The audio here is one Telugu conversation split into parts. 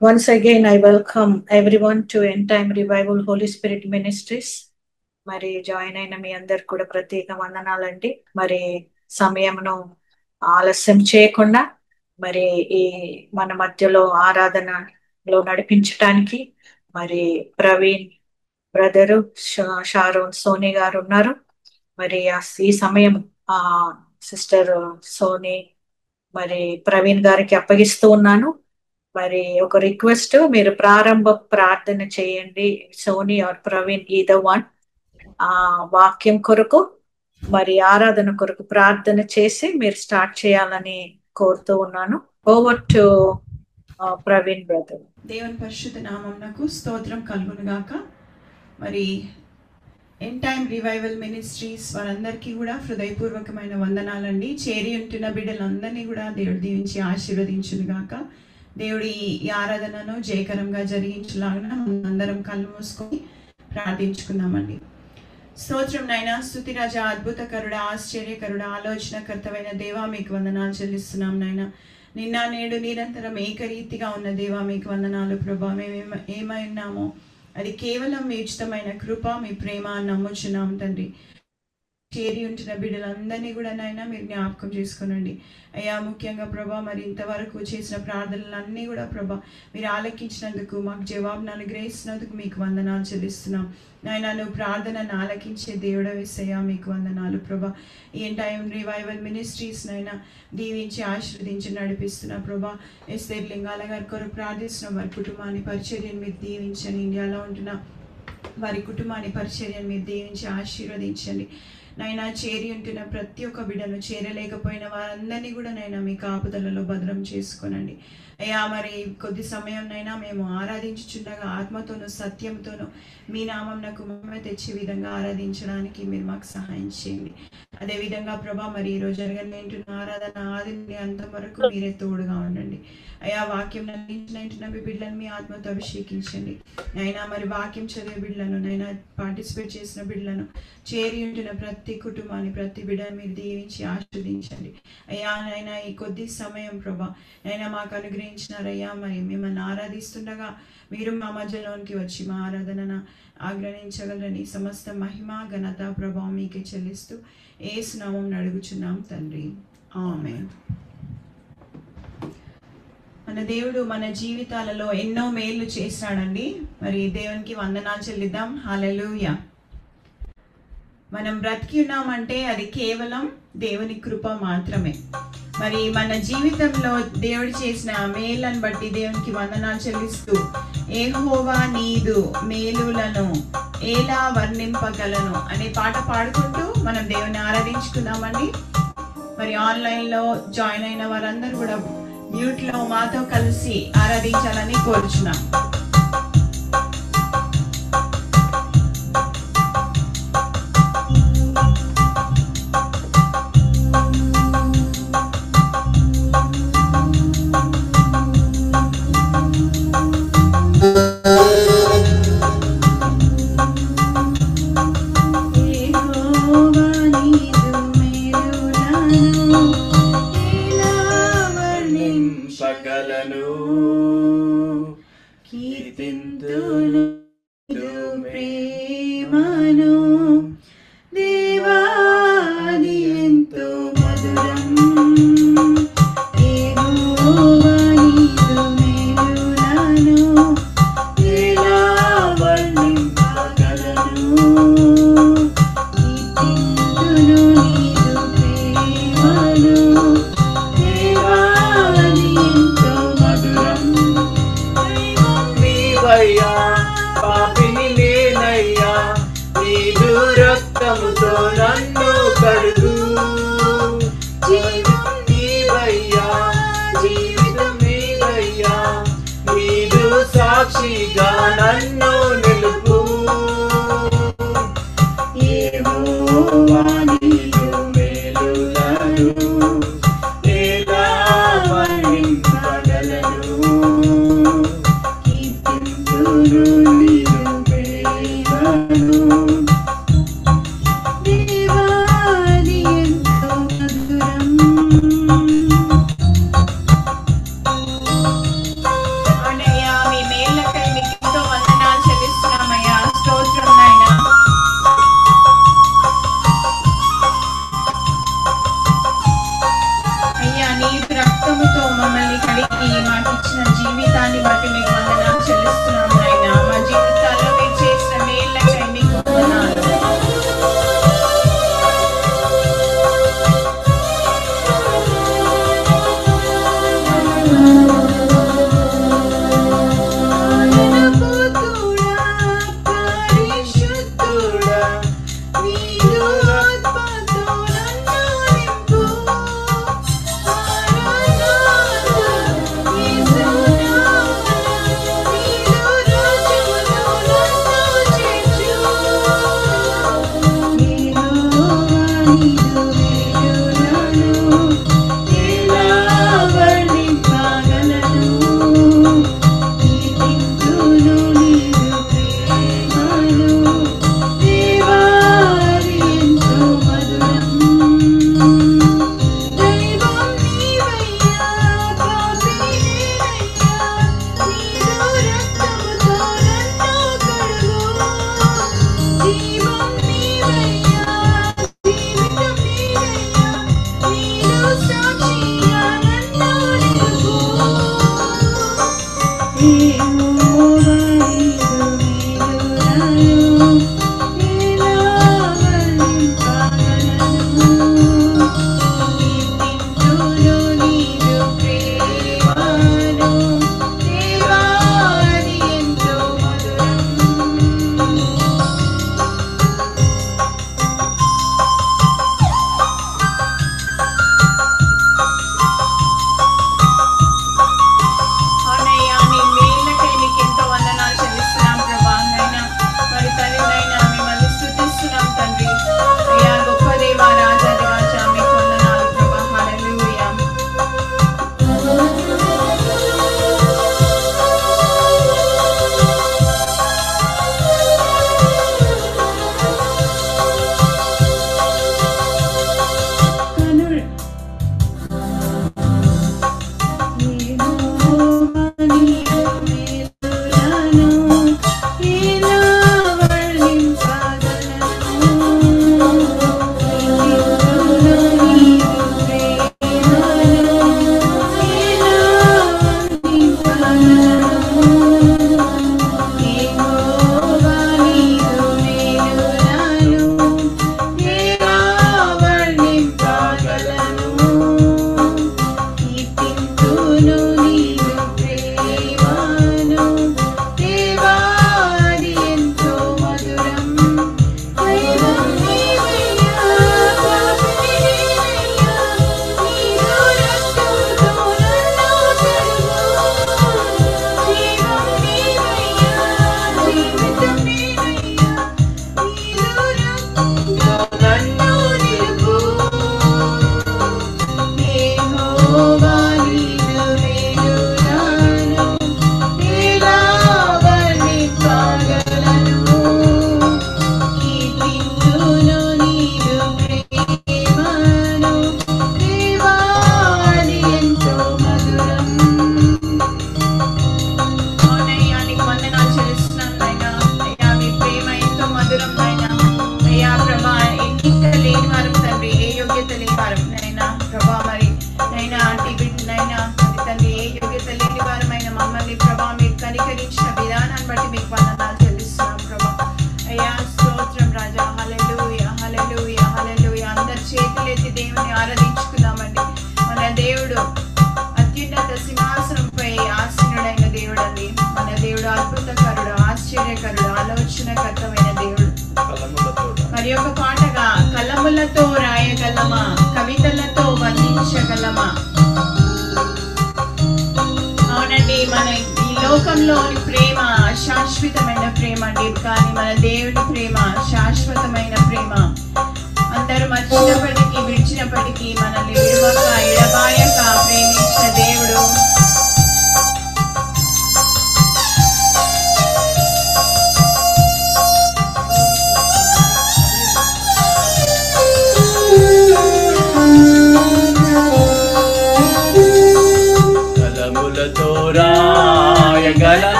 Once again, I welcome everyone to End Time Revival Holy Spirit Ministries. మరి జాయిన్ అయిన మీ అందరు కూడా ప్రత్యేక వందనాలండి. మరి సమయమును ఆలస్యం చేయకుండా మరి ఈ మన మధ్యలో ఆరాధనలో నడిపించటానికి మరి ప్రవీణ్ బ్రదరు, షారోన్ సోనీ గారు ఉన్నారు. మరి ఈ సమయం ఆ సిస్టర్ సోనీ మరి ప్రవీణ్ గారికి అప్పగిస్తూ ఉన్నాను. మరి ఒక రిక్వెస్ట్, మీరు ప్రారంభ ప్రార్థన చేయండి. సోనీ ఆర్ ప్రవీణ్ ఈదర్ వన్ వాక్యం కొరకు మరి ఆరాధన కొరకు ప్రార్థన చేసి మీరు స్టార్ట్ చేయాలని కోరుతూ ఉన్నాను. Over to Praveen brother. దేవుని పరిశుద్ధ నామమునకు స్తోత్రం కలుగును గాక. మరి ఎండ్ టైమ్ రివైవల్ మినిస్ట్రీస్ వారందరికీ కూడా హృదయపూర్వకమైన వందనాలండి. చేరి ఉంటున్న బిడ్డలందరినీ కూడా దేవుడు దీవించి ఆశీర్వదించును గాక. దేవుడు ఈ ఆరాధనను జయకరంగా జరిగించలాగా అందరం కళ్ళు మూసుకొని ప్రార్థించుకుందామండి. స్తోత్రం నైనా, స్తుతిరాజ, అద్భుతకరుడ, ఆశ్చర్యకరుడ, ఆలోచనకర్తమైన దేవా మీకు వందనాలు చెల్లిస్తున్నాం నాయన. నిన్న నేడు నిరంతరం ఏకరీతిగా ఉన్న దేవా మీకు వందనాలు ప్రభా. మేము ఏమై ఉన్నామో అది కేవలం మీ ఉచితమైన కృప, మీ ప్రేమ నమ్ముచున్నాం తండ్రి. చేరి ఉంటున్న బిడ్డలందరినీ కూడా నాయన మీరు జ్ఞాపకం చేసుకోనండి అయ్యా. ముఖ్యంగా ప్రభా మరి ఇంతవరకు చేసిన ప్రార్థనలన్నీ కూడా ప్రభా మీరు ఆలకించినందుకు, మాకు జవాబును అనుగ్రహిస్తున్నందుకు మీకు వందనాలు చెల్లిస్తున్నాం నాయన. నువ్వు ప్రార్థనను ఆలకించే దేవుడవేసయ్యా మీకు వందనాలు ప్రభా. ఈ టైం రివైవల్ మినిస్ట్రీస్ నైనా దీవించి ఆశీర్వదించి నడిపిస్తున్న ప్రభా. ఎస్తేర్ లింగాల గారి కొరకు ప్రార్థిస్తున్నాం. వారి కుటుంబాన్ని పరిచర్యను మీరు దీవించండి. ఇండియాలో ఉంటున్న వారి కుటుంబాన్ని పరిచర్యను మీరు దీవించి ఆశీర్వదించండి నైనా. చేరి ఉంటున్న ప్రతి ఒక్క బిడ్డను, చేరలేకపోయిన వారందరినీ కూడా నైనా మీ కాపుదలలో భద్రం చేసుకోనండి అయ్యా. మరి కొద్ది సమయంనైనా మేము ఆరాధించుచుండగా ఆత్మతోనూ సత్యంతోనూ మీ నామంనకు మహిమ తెచ్చే విధంగా ఆరాధించడానికి మీరు మాకు సహాయం చేయండి. అదేవిధంగా ప్రభా మరి ఈరోజు జరగనేంటున్న ఆరాధన ఆది నుండి అంతం వరకు మీరే తోడుగా ఉండండి అయ్యా. వాక్యం నటించిన మీ బిడ్డలను మీ ఆత్మతో అభిషేకించండి అయినా. మరి వాక్యం చదివే బిడ్డలను నైనా, పార్టిసిపేట్ చేసిన బిడ్డలను, చేరి ఉంటున్న ప్రతి కుటుంబాన్ని, ప్రతి బిడ్డను మీరు దీవించి ఆస్వాదించండి అయ్యా. నైనా ఈ కొద్ది సమయం ప్రభా నైనా మాకు అనుగ్రహించినారయ్యా. మరి మిమ్మల్ని ఆరాధిస్తుండగా మీరు మా మధ్యలోనికి వచ్చి మా ఆరాధనను ఆగ్రహించగలరని సమస్త మహిమ ఘనత ప్రభావం మీకే చెల్లిస్తూ యేసు నామమున అడుగుచున్నాం తండ్రి, ఆమేన్. మన దేవుడు మన జీవితాలలో ఎన్నో మేలు చేశాడండి. మరి దేవునికి వందనాలు చెల్లిద్దాం. హల్లెలూయా. మనం బ్రతికి ఉన్నామంటే అది కేవలం దేవుని కృప మాత్రమే. మరి మన జీవితంలో దేవుడు చేసిన మేలను బట్టి దేవునికి వందనాలు చెల్లిస్తూ యెహోవా నీదు మేలులను ఎలా వర్ణింపగలను అనే పాట పాడుకుంటూ మనం దేవుని ఆరాధించుకుందామండి. మరి ఆన్లైన్లో జాయిన్ అయిన వారందరూ కూడా మ్యూట్లో మాతో కలిసి ఆరాధించాలని కోరుచున్నాం. సాక్షిగా నన్ను నిలుపు యెహోవా నీదు మేలులను ఎలా వర్ణింపగలను కీర్తింతును నీదు ప్రేమను దేవా నీ ఎంతో మధురం. అన్నయ్య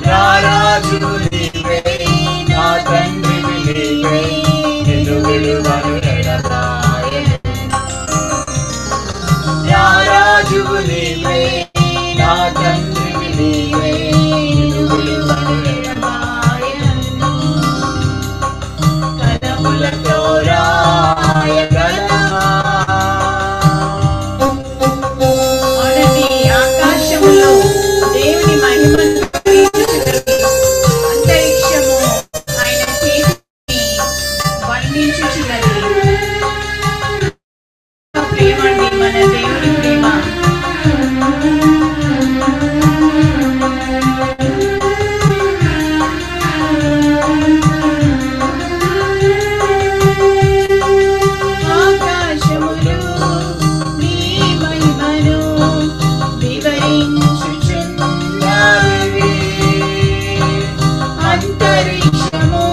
రారాజు నీవే నా తండ్రి నీవే వెలిగించుచున్నది. ప్రేమ అండి మన దేవుని ప్రేమ. ఆకాశములు నీ మహిమను వివరించుచున్నవి, అంతరిక్షము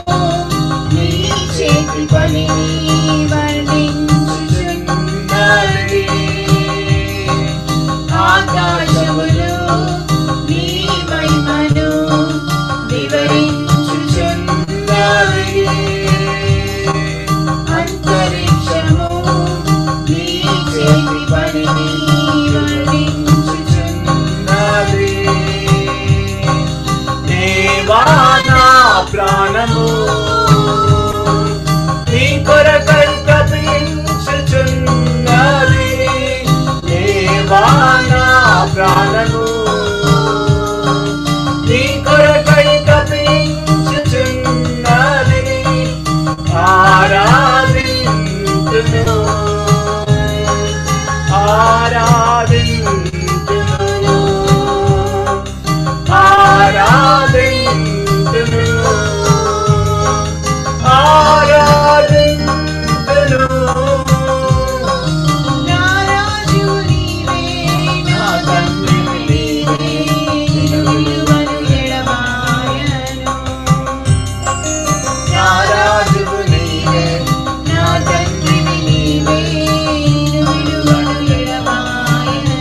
నీ చేతి పనిని వర్ణించుచున్నవి. ఆకాశములు నీ మహిమను వివరించుచున్నవి, అంతరిక్షము నీ చేతి పనిని వర్ణించుచున్నవి. దేవా నా ప్రాణము నీ కొరకై తపించుచున్నది. దేవా నా ప్రాణము నీ కొరకై తపించుచున్నది. ఆరాధింతును ఆరాధింతును ఆరాధింతును ఆరాధింతును. నా రాజు నీవే, నా తండ్రివి నీవే, నిన్ను విలువను ఎడబాయను. నా రాజువు నీవే, నా తండ్రివి నీవే, నిన్ను విలువను ఎడబాయను.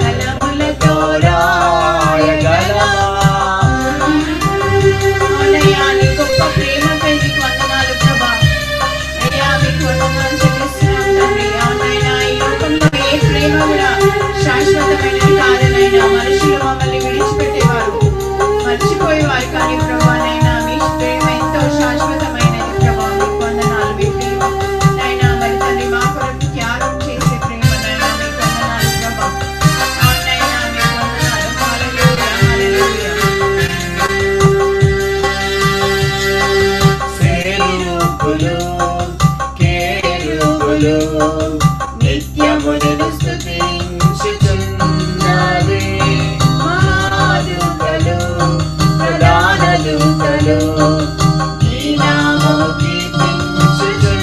కలములతో రాయగలవా. అయ్యా నీ గొప్ప ప్రేమకై నీకు వందనాలు ప్రభా. అయ్యా మీకు వందనాలు చెల్లిస్తున్నాం తండ్రి. అవునైనా ఈ లోకంలో ఏ ప్రేమ కూడా శాశ్వతమైనది కాదనైనా. మనుషులు మమ్మల్ని విడిచిపెట్టేవారు, మర్చిపోయేవారు, కానీ ప్రభానైనా మీ ప్రేమ ఎంతో శాశ్వతమైనది ప్రభా. మీకు వందనాలు. మీ ప్రేమ నైనా మరి తండ్రి మా కొరకు త్యాగం చేసే ప్రేమనైనా మీకు వందనాలు ప్రభా. అవునైనా మీకు వందనాలు. హల్లెలూయా హల్లెలూయా. సేరుకులు కేరుకులు నిత్యము నిన్ను స్తుతించుచున్నవి. మహాదూతలు ప్రధాన దూతలు నీ నామము కీర్తించుచున్నవి.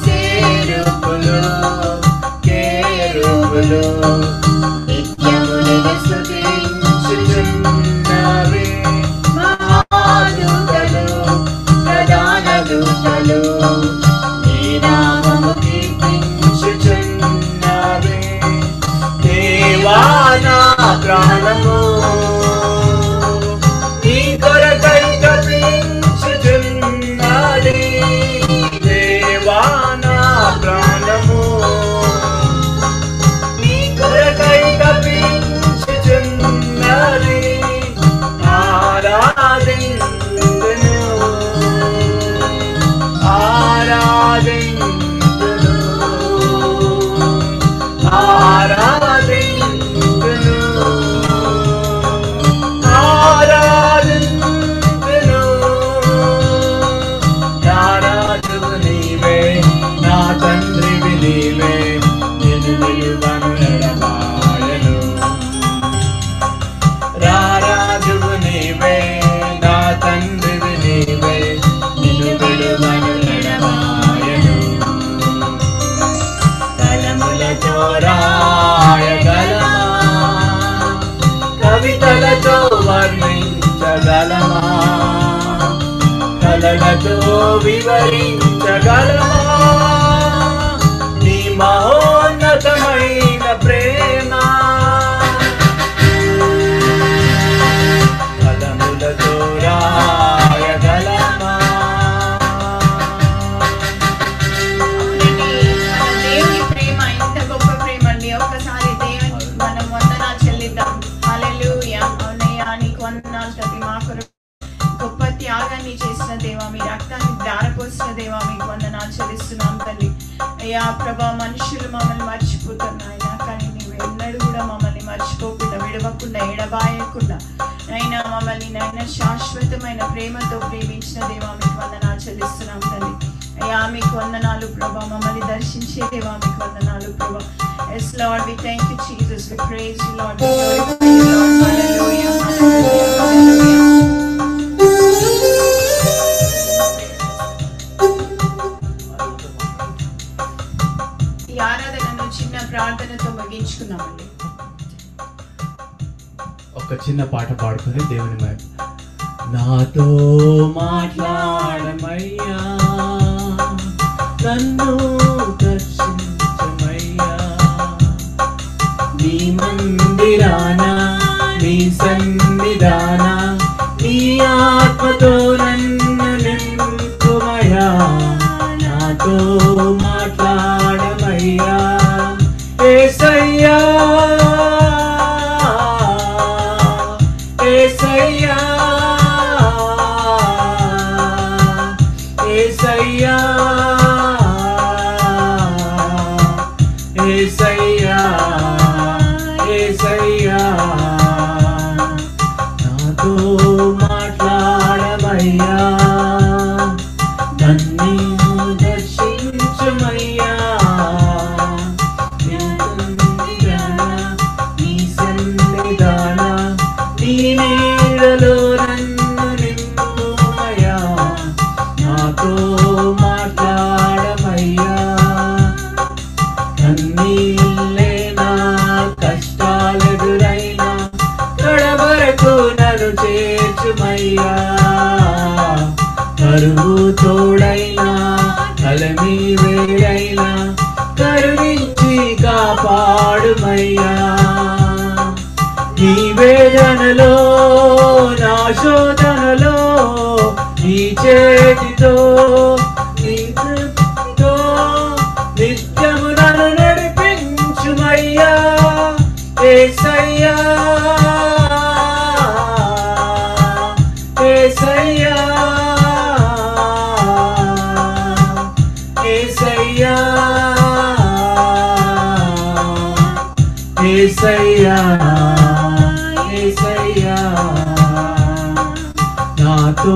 సేరుకులు కేరుకులు నిత్యము నిన్ను స్తుతించుచున్నవి. మహాదూతలు ప్రధాన దూతలు నీ నామము కీర్తించుచున్నవి. దేవా నా ప్రాణము నీ కొరకై తపించుచున్నది. దేవా నా ప్రాణము నీ కొరకై తపించుచున్నది. ఆరాధింతును ఆరాధింతును ఆరాధింతును ఆరాధింతును. నా రాజువు నీవే, నా తండ్రివి నీవే, నిన్ను విలువను ఎడబాయను. రారాజువు నీవే, నా తండ్రివి నీవే, నిన్ను విలువను ఎడబాయను. కలములతో రాయగలమా, కవితలతో వర్ణించగలమా, కలలతో వివరించగలమా నీ మహోన్నతమైన ప్రేమ. కలములతో రాయగలమా. అవునండి, మన దేవుని ప్రేమ ఎంత గొప్ప ప్రేమ అండి. ఒక్కసారి దేవుని మనం వందనాలు చెల్లిద్దాం. హల్లెలూయా. అవునయ్యా నీకు వందనాలు తండ్రి. మా కొరకు గొప్ప త్యాగాన్ని చేసిన దేవా, మీ రక్తాన్ని ధారపోసిన దేవా మీకు వందనాలు చెల్లిస్తున్నాం తల్లి. అయ్యా ప్రభా, మనుషులు మమ్మల్ని మర్చిపోతున్నారు ఆయన, కానీ నీవు ఎన్నడూ కూడా మమ్మల్ని మర్చిపోకుండా, విడవకుండా, ఎడబాయకుండా అయినా మమ్మల్ని నైనా శాశ్వతమైన ప్రేమతో ప్రేమించిన దేవా మీకు వందనాలు చెల్లిస్తున్నాం తండ్రి. అయ్యా మీకు వందనాలు ప్రభా, మమ్మల్ని దర్శించే దేవా మీకు వందనాలు ప్రభా. Yes Lord, we thank you Jesus, we praise you Lord, we glorify you Lord. Hallelujah, hallelujah, hallelujah. ఈ ఆరాధనను చిన్న ప్రార్థనతో ముగించుకున్నామండి. ఒక చిన్న పాట పాడుకొని దేవుని మాట. నాతో మాట్లాడమయ్యా, నన్ను దర్శించమయ్యా, నీ మందిరాన నీ సన్నిధాన నీ ఆత్మతో నన్ను నింపుమయ్యా, నాతో మాట్లాడమయ్యా యేసయ్యా, యేసయ్యా, యేసయ్యా, యేసయ్యా, యేసయ్యా, నాతో మాట్లాడమయ్యా, నన్ను దర్శించమయ్యా, నీ సన్నిధాన నీ నీడలో నన్ను నింపుమయ్యా, నాతో మాట్లాడమయ్యా, కన్నీళ్ళైనా కష్టాలెదురైనా కడవరకు నన్ను చేర్చుమయ్యా, కరువు తోడైనా కలమి వేడైనా కరుణించి కాపాడుమయ్యా, నీ వేదనలో నా శోధనలో నీ చేతితో నీ కృపతో నిత్యము నన్ను నడిపించుమయ్యా, యేసయ్యా, యేసయ్యా, యేసయ్యా, యేసయ్యా, యేసయ్యా, నాతో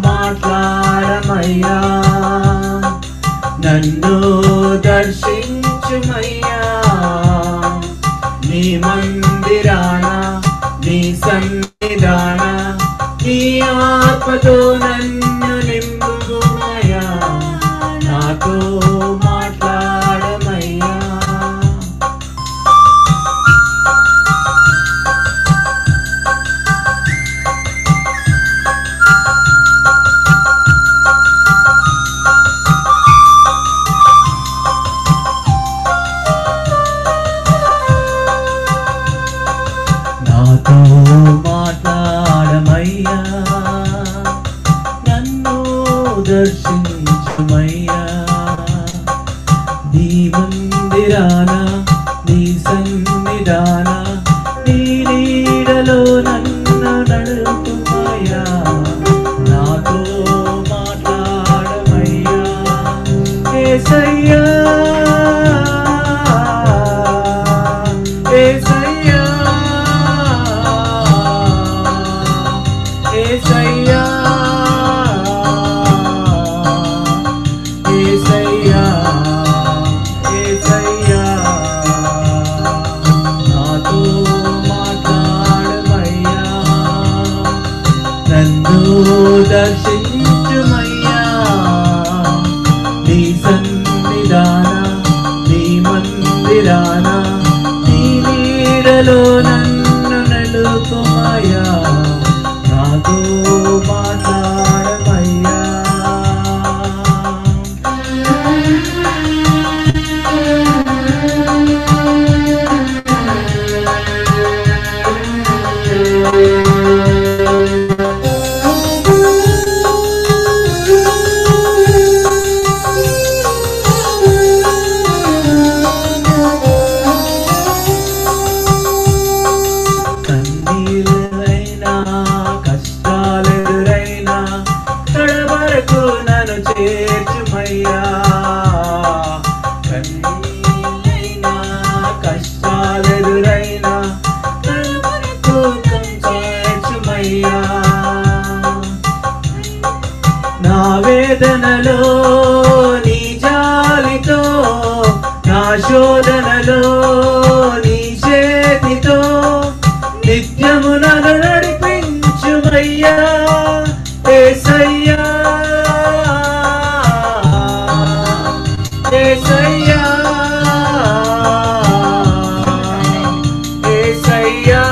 మాట్లాడమయ్యా, నన్ను దర్శించుమయ్యా, నీ మందిరాన నీ సన్నిధాన నీ ఆత్మతో నన్ను నింపుమయ్యా, నాతో మాట్లాడమయ్యా. నాతో మాట్లాడమయ్యా, నన్ను దర్శించుమయ్యా, నీ మందిరాన నీ సన్నిధాన నీ నీడలో నన్ను నడుపుమయ్యా, నాతో మాట్లాడమయ్యా, యేసయ్యా, యేసయ్యా, యేసయ్యా, యేసయ్యా, యేసయ్యా, నాతో మాట్లాడమయ్యా, నన్ను దర్శించుమయ్యా, నీ సన్నిధాన నీ మందిరాన నీ నీడలో నన్ను నలుపుమయ్యా, నాతో మాట్లాడమయ్యా. కన్నీళ్ళైనా కష్టాలెదురైనా కడవరకు నన్ను చేర్చుమయ్యా, కన్నీళ్ళైనా కష్టాలెదురైనా కడవరకు నన్ను చేర్చుమయ్యా, వేదనలో నీ జాలితో, నా శోధనలో నీ చేతితో నిత్యము నన్ను నడిపించుమయ్యా యేసయ్యా, యేసయ్యా, యేసయ్యా,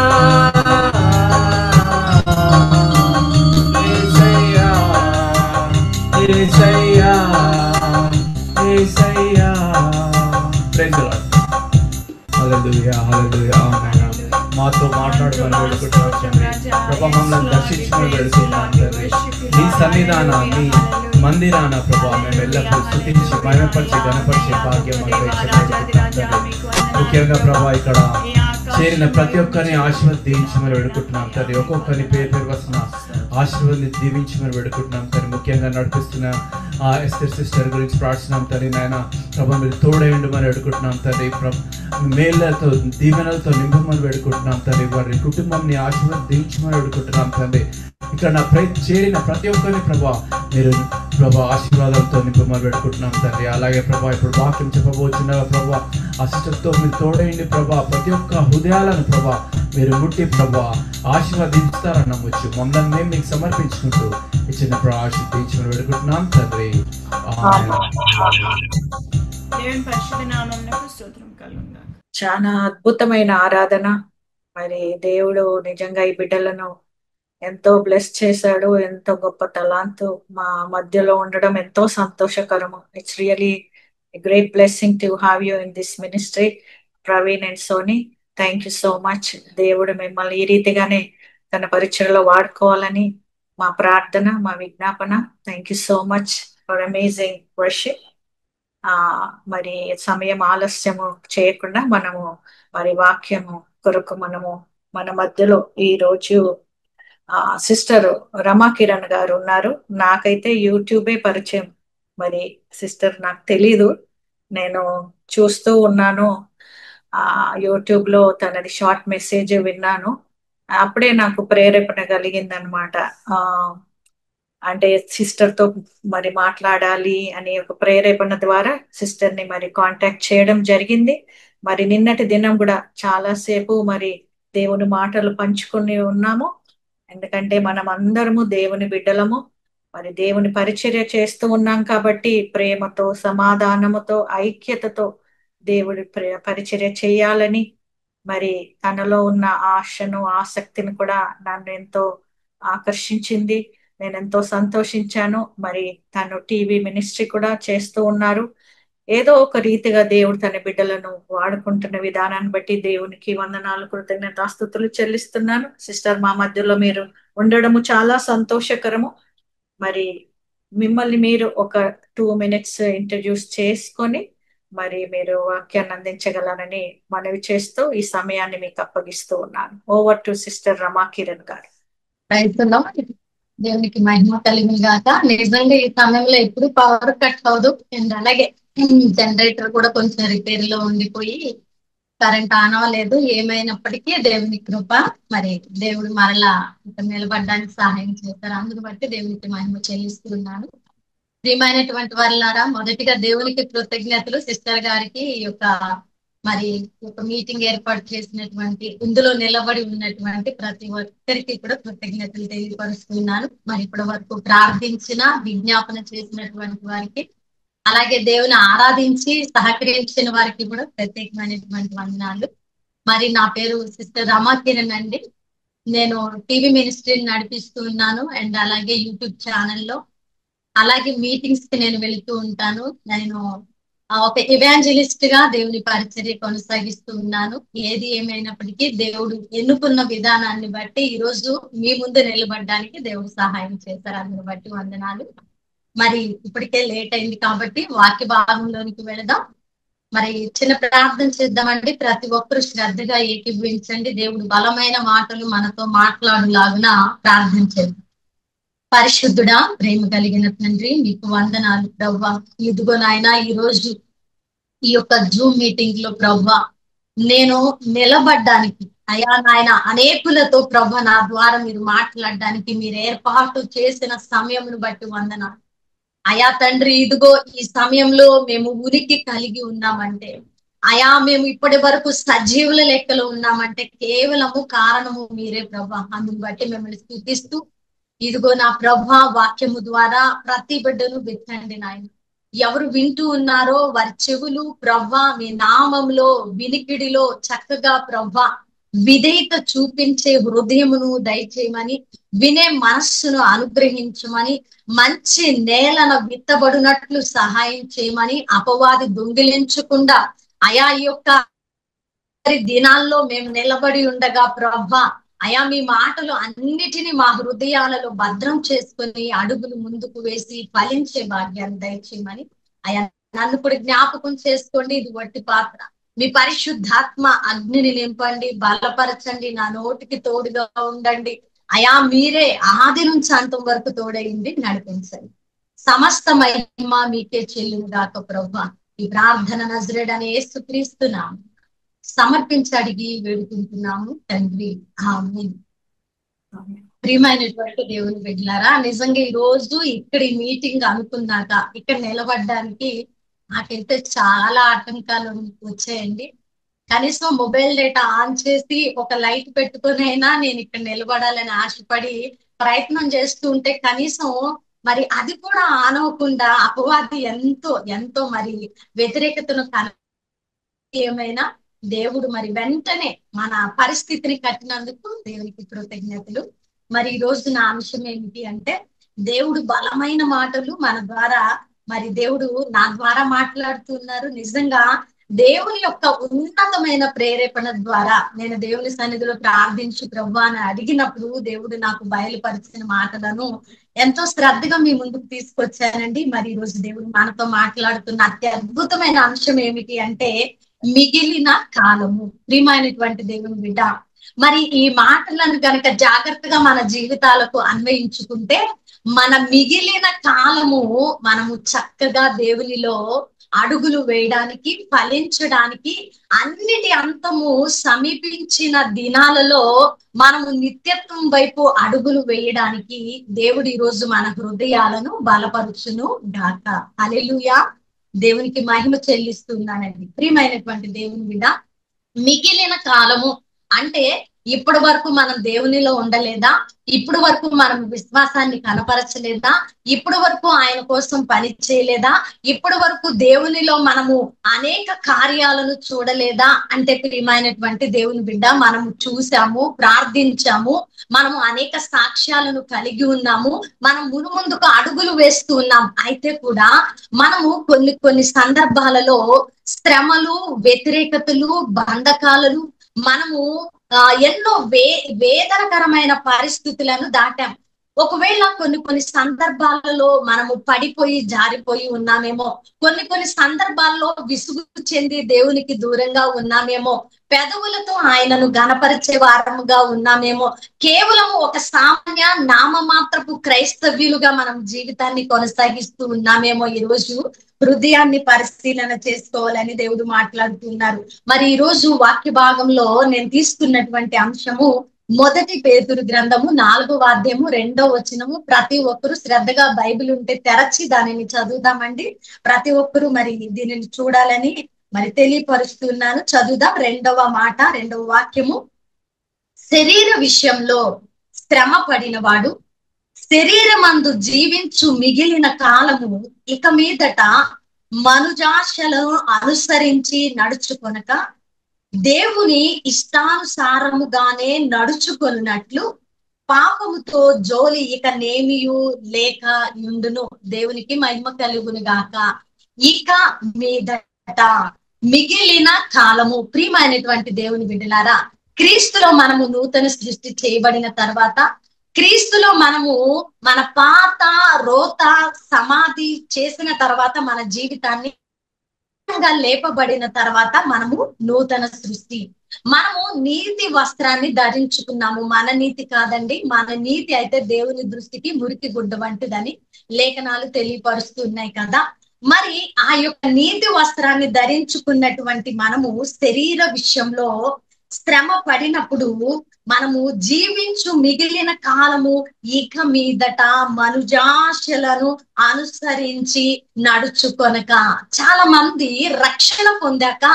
యేసయ్యా, యేసయ్యా. Praise the Lord. Hallelujah, hallelujah. మాతో మాట్లాడమని వేడుకుంటున్నాం తండ్రి. ప్రభా మమ్మల్ని దర్శించుకుని వేడుకుంటున్నాం తండ్రి. నీ సన్నిధానాన్ని మందిరాన ప్రభా మేము ఎల్లప్పుడూ స్తుతించి మహిమపరిచి గణపరిచే భాగ్యం ముఖ్యంగా ప్రభా ఇక్కడ చేరిన ప్రతి ఒక్కరిని ఆశీర్వదించమని వేడుకుంటున్నాం తండ్రి. ఒక్కొక్కరిని పేరు పేరు వస్తున్న ఆశీర్వాదాన్ని దీవించమని వేడుకుంటున్నాం తండ్రి. ముఖ్యంగా నడిపిస్తున్న ఆ ఎస్తర్ సిస్టర్ గురించి ప్రార్థిస్తున్నాం తండ్రి. నాయన ప్రభా మీరు తోడేయండి మరి వేడుకుంటున్నాం తండ్రి. మేళ్లతో దీవెనలతో నింపమని వేడుకుంటున్నాం తండ్రి. వారి కుటుంబాన్ని ఆశీర్వదించమని వేడుకుంటున్నాం తండ్రి. ఇక్కడ నా చేరిన ప్రతి ఒక్కరిని ప్రభా మీరు ప్రభా ఆశీర్వాదాలతో నింపమని వేడుకుంటున్నాం తండ్రి. అలాగే ప్రభా ఇప్పుడు వాక్యం చెప్పబోచుండగా ప్రభా ఆ సిస్టర్తో మీరు తోడేయండి ప్రభా. ప్రతి ఒక్క హృదయాలను ప్రభా మీరు ముట్టి ప్రభా ఆశీర్వదించుతారని నమ్మొచ్చు. మమ్మల్ని మేము మీకు సమర్పించుకుంటూ ఇచ్చిన ప్రభా ఆశీర్వదించమని వేడుకుంటున్నాం తండ్రి. చాలా అద్భుతమైన ఆరాధన. మరి దేవుడు నిజంగా ఈ బిడ్డలను ఎంతో బ్లెస్ చేశాడు. ఎంతో గొప్ప తలాంతు మా మధ్యలో ఉండడం ఎంతో సంతోషకరము. It's really great blessing to have you in this ministry Praveen and Soni. Thank you so much. దేవుడు మిమ్మల్ని ఈ రీతిగానే తన పరిచయలో వాడుకోవాలని మా ప్రార్థన, మా విజ్ఞాపన. Thank you so much for amazing worship. మరి సమయం ఆలస్యము చేయకుండా మనము మరి వాక్యము కొరకు మనము మన మధ్యలో ఈ రోజు సిస్టర్ రమా కిరణ్ గారు ఉన్నారు. నాకైతే యూట్యూబే పరిచయం. మరి సిస్టర్ నాకు తెలీదు, నేను చూస్తూ ఉన్నాను యూట్యూబ్ లో తనది షార్ట్ మెసేజ్ విన్నాను. అప్పుడే నాకు ప్రేరేపణ కలిగిందనమాట. అంటే సిస్టర్ తో మరి మాట్లాడాలి అనే ఒక ప్రేరేపణ ద్వారా సిస్టర్ ని మరి కాంటాక్ట్ చేయడం జరిగింది. మరి నిన్నటి దినం కూడా చాలా సేపు మరి దేవుని మాటలు పంచుకొని ఉన్నాము. ఎందుకంటే మనం అందరము దేవుని బిడ్డలము. మరి దేవుని పరిచర్య చేస్తూ ఉన్నాం కాబట్టి ప్రేమతో, సమాధానముతో, ఐక్యతతో దేవుడి పరిచర్య చేయాలని మరి తనలో ఉన్న ఆశను, ఆసక్తిని కూడా నన్ను ఎంతో ఆకర్షించింది. నేను ఎంతో సంతోషించాను. మరి తను టీవీ మినిస్ట్రీ కూడా చేస్తూ ఉన్నారు. ఏదో ఒక రీతిగా దేవుడు తన బిడ్డలను వాడుకుంటున్న విధానాన్ని బట్టి దేవునికి వందనాలు, కృతజ్ఞతాస్తుతులు చెల్లిస్తున్నాను. సిస్టర్ మా మధ్యలో మీరు ఉండడము చాలా సంతోషకరము. మరి మిమ్మల్ని మీరు ఒక 2 minutes ఇంట్రడ్యూస్ చేసుకొని మరి మీరు వాక్యాన్ని అందించగలరని మనవి చేస్తూ ఈ సమయాన్ని మీకు అప్పగిస్తూ ఉన్నాను. ఓవర్ టు సిస్టర్ రమా కిరణ్ గారు. దేవునికి మహిమ కలిగిన గాక. నిజంగా ఈ సమయంలో ఎప్పుడు పవర్ కట్ అవదు. అండ్ అలాగే జనరేటర్ కూడా కొంచెం రిపేర్ లో ఉండిపోయి కరెంట్ ఆన్ అవ్వలేదు. ఏమైనప్పటికీ దేవుని కృప, మరి దేవుడు మరలా నిలబడడానికి సహాయం చేస్తారు. అందుకు బట్టి దేవునికి మహిమ చెల్లిస్తున్నాను. ప్రియమైనటువంటి వారులారా, మొదటిగా దేవునికి కృతజ్ఞతలు. సిస్టర్ గారికి ఈ యొక్క మరి ఒక మీటింగ్ ఏర్పాటు చేసినటువంటి, ఇందులో నిలబడి ఉన్నటువంటి ప్రతి ఒక్కరికి కూడా కృతజ్ఞతలు తెలియపరుస్తున్నాను. మరి ఇప్పటి వరకు ప్రార్థించిన, విజ్ఞాపన చేసినటువంటి వారికి, అలాగే దేవుని ఆరాధించి సహకరించిన వారికి కూడా ప్రత్యేకమైనటువంటి వందనాలు. మరి నా పేరు సిస్టర్ రమా కిరణ్ అండి. నేను టీవీ మినిస్ట్రీని నడిపిస్తూ ఉన్నాను. అండ్ అలాగే యూట్యూబ్ ఛానల్లో, అలాగే మీటింగ్స్ కి నేను వెళుతూ ఉంటాను. నేను ఒక ఇవాంజలిస్ట్ గా దేవుని పరిచర్య కొనసాగిస్తూ ఉన్నాను. ఏది ఏమైనప్పటికీ దేవుడు ఎన్నుకున్న విధానాన్ని బట్టి ఈ రోజు మీ ముందు నిలబడడానికి దేవుడు సహాయం చేశారు. అందుని బట్టి వందనాలు. మరి ఇప్పటికే లేట్ అయింది కాబట్టి వాక్య భాగంలోనికి వెళదాం. మరి చిన్న ప్రార్థన చేద్దామండి. ప్రతి ఒక్కరు శ్రద్ధగా ఏకీభవించండి. దేవుడు బలమైన మాటలు మనతో మాట్లాడులాగున ప్రార్థన చేద్దాం. పరిశుద్ధుడా, ప్రేమ కలిగిన తండ్రి, మీకు వందనాలు ప్రవ్వా. ఇదిగో నాయన, ఈ రోజు ఈ యొక్క జూమ్ మీటింగ్ లో ప్రవ్వా నేను నిలబడ్డానికి, అయా నాయన, అనేకులతో ప్రవ్వా నా ద్వారా మీరు మాట్లాడడానికి మీరు ఏర్పాటు చేసిన సమయమును బట్టి వందనాలు. అయా తండ్రి, ఇదిగో ఈ సమయంలో మేము ఉనికి కలిగి ఉన్నామంటే, అయా మేము ఇప్పటి వరకు సజీవుల లెక్కలో ఉన్నామంటే కేవలము కారణము మీరే ప్రభా. అందుని బట్టి మిమ్మల్ని స్తుతిస్తూ, ఇదిగో నా ప్రభా, వాక్యము ద్వారా ప్రతి బిడ్డను వెచ్చండి నాయన. ఎవరు వింటూ ఉన్నారో వారి చెవులు ప్రభా మీ నామంలో వినికిడిలో చక్కగా ప్రభా విధేయత చూపించే హృదయమును దయచేయమని, వినే మనస్సును అనుగ్రహించమని, మంచి నేలన విత్తబడినట్లు సహాయం చేయమని, అపవాది దొంగిలించకుండా అయా ఈ యొక్క దినాల్లో మేము నిలబడి ఉండగా ప్రభా అయా మీ మాటలు అన్నిటినీ మా హృదయాలలో భద్రం చేసుకుని అడుగులు ముందుకు వేసి ఫలించే భాగ్యాన్ని దయచేయమని, అయా నన్ను కూడా జ్ఞాపకం చేసుకోండి. ఇది వట్టి పాత్ర, మీ పరిశుద్ధాత్మ అగ్నిని నింపండి, బలపరచండి, నా నోటికి తోడుగా ఉండండి. అయా మీరే ఆది నుంచి అంతం వరకు తోడైంది నడిపించండి. సమస్త మహిమ మీకే చెల్లును గాక ప్రభా. ఈ ప్రార్థన నజరేయుడైన యేసుక్రీస్తునామమున సమర్పించి అడిగి వేడుకుంటున్నాము తండ్రి, ఆమేన్. ప్రియమైనటువంటి దేవుని బిడ్డలారా, నిజంగా ఈ రోజు ఇక్కడ ఈ మీటింగ్ అనుకున్నాక ఇక్కడ నిలబడడానికి నాకైతే చాలా ఆటంకాలు వచ్చాయండి. కనీసం మొబైల్ డేటా ఆన్ చేసి ఒక లైట్ పెట్టుకుని అయినా నేను ఇక్కడ నిలబడాలని ఆశపడి ప్రయత్నం చేస్తూ ఉంటే, కనీసం మరి అది కూడా ఆన్ అవ్వకుండా అపవాది ఎంతో ఎంతో మరి వ్యతిరేకతను ఏమైనా దేవుడు మరి వెంటనే మన పరిస్థితిని కట్టినందుకు దేవునికి కృతజ్ఞతలు. మరి ఈ రోజు నా అంశం ఏమిటి అంటే, దేవుడు బలమైన మాటలు మన ద్వారా మరి దేవుడు నా ద్వారా మాట్లాడుతున్నారు. నిజంగా దేవుని యొక్క ఉన్నతమైన ప్రేరేపణ ద్వారా నేను దేవుని సన్నిధిలో ప్రార్థించు ప్రభు అని అడిగినప్పుడు దేవుడు నాకు బయలుపరిచిన మాటలను ఎంతో శ్రద్ధగా మీ ముందుకు తీసుకొచ్చానండి. మరి ఈ రోజు దేవుడు మనతో మాట్లాడుతున్న అత్యద్భుతమైన అంశం ఏమిటి అంటే, మిగిలిన కాలము. ప్రియమైనటువంటి దేవుని బిడ్డ, మరి ఈ మాటలను కనుక జాగ్రత్తగా మన జీవితాలకు అన్వయించుకుంటే, మన మిగిలిన కాలము మనము చక్కగా దేవునిలో అడుగులు వేయడానికి, ఫలించడానికి, అన్నిటి అంతము సమీపించిన దినాలలో మనము నిత్యత్వం వైపు అడుగులు వేయడానికి దేవుడు ఈ రోజు మన హృదయాలను బలపరుచును గాక. హల్లెలూయా. దేవునికి మహిమ చెల్లిస్తున్నానండి. ప్రియమైనటువంటి దేవుని బిడ్డ, మిగిలిన కాలము అంటే ఇప్పటి వరకు మనం దేవునిలో ఉండలేదా? ఇప్పుడు వరకు మనం విశ్వాసాన్ని కనపరచలేదా? ఇప్పుడు వరకు ఆయన కోసం పని చేయలేదా? ఇప్పుడు వరకు దేవునిలో మనము అనేక కార్యాలను చూడలేదా? అంటే ప్రియమైనటువంటి దేవుని బిడ్డ, మనము చూసాము, ప్రార్థించాము, మనము అనేక సాక్ష్యాలను కలిగి ఉన్నాము, మనం ముందుకు అడుగులు వేస్తూ ఉన్నాం. అయితే కూడా మనము కొన్ని సందర్భాలలో శ్రమలు, వ్యతిరేకతలు, బంధకాలను, మనము ఎన్నో వేదనకరమైన పరిస్థితులను దాటాం. ఒకవేళ కొన్ని సందర్భాలలో మనము పడిపోయి జారిపోయి ఉన్నామేమో, కొన్ని సందర్భాల్లో విసుగు చెంది దేవునికి దూరంగా ఉన్నామేమో, పెదవులతో ఆయనను గణపరిచే వారముగా ఉన్నామేమో, కేవలము ఒక సామాన్య నామమాత్రపు క్రైస్తవ్యులుగా మనం జీవితాన్ని కొనసాగిస్తూ ఉన్నామేమో. ఈ రోజు హృదయాన్ని పరిశీలన చేసుకోవాలని దేవుడు మాట్లాడుతున్నారు. మరి ఈ రోజు వాక్య భాగంలో నేను తీసుకున్నటువంటి అంశము మొదటి పేతురు గ్రంథము 4వ అధ్యాయము 2వ వచనము. ప్రతి ఒక్కరు శ్రద్ధగా బైబిల్ ఉంటే తెరచి దానిని చదువుదామండి. ప్రతి ఒక్కరు మరి దీనిని చూడాలని మరి తెలియపరుస్తున్నాను. చదువుదాం. 2వ మాట, 2వ వాక్యము. శరీర విషయంలో శ్రమ పడినవాడు శరీరమందు జీవించు మిగిలిన కాలము ఇక మీదట మనుజాశలను అనుసరించి నడుచుకొనక దేవుని ఇష్టానుసారముగానే నడుచుకొనున్నట్లు పాపముతో జోలి ఇక నేమియు లేక నుండును. దేవునికి మహిమ కలుగును గాక. ఇక మీదట మిగిలిన కాలము. ప్రియమైనటువంటి దేవుని బిడ్డలారా, క్రీస్తులో మనము నూతన సృష్టి చేయబడిన తర్వాత, క్రీస్తులో మనము మన పాత రోత సమాధి చేసిన తర్వాత, మన జీవితాన్ని లేపబడిన తర్వాత మనము నూతన సృష్టి. మనము నీతి వస్త్రాన్ని ధరించుకున్నాము. మన నీతి కాదండి, మన నీతి అయితే దేవుని దృష్టికి మురికి గుడ్డ వంటిదని లేఖనాలు తెలియపరుస్తున్నాయి కదా. మరి ఆ యొక్క నీతి వస్త్రాన్ని ధరించుకున్నటువంటి మనము శరీర విషయంలో శ్రమ పడినప్పుడు మనము జీవించు మిగిలిన కాలము ఇక మీదట మనుజాశలను అనుసరించి నడుచుకొనక. చాలా మంది రక్షణ పొందాక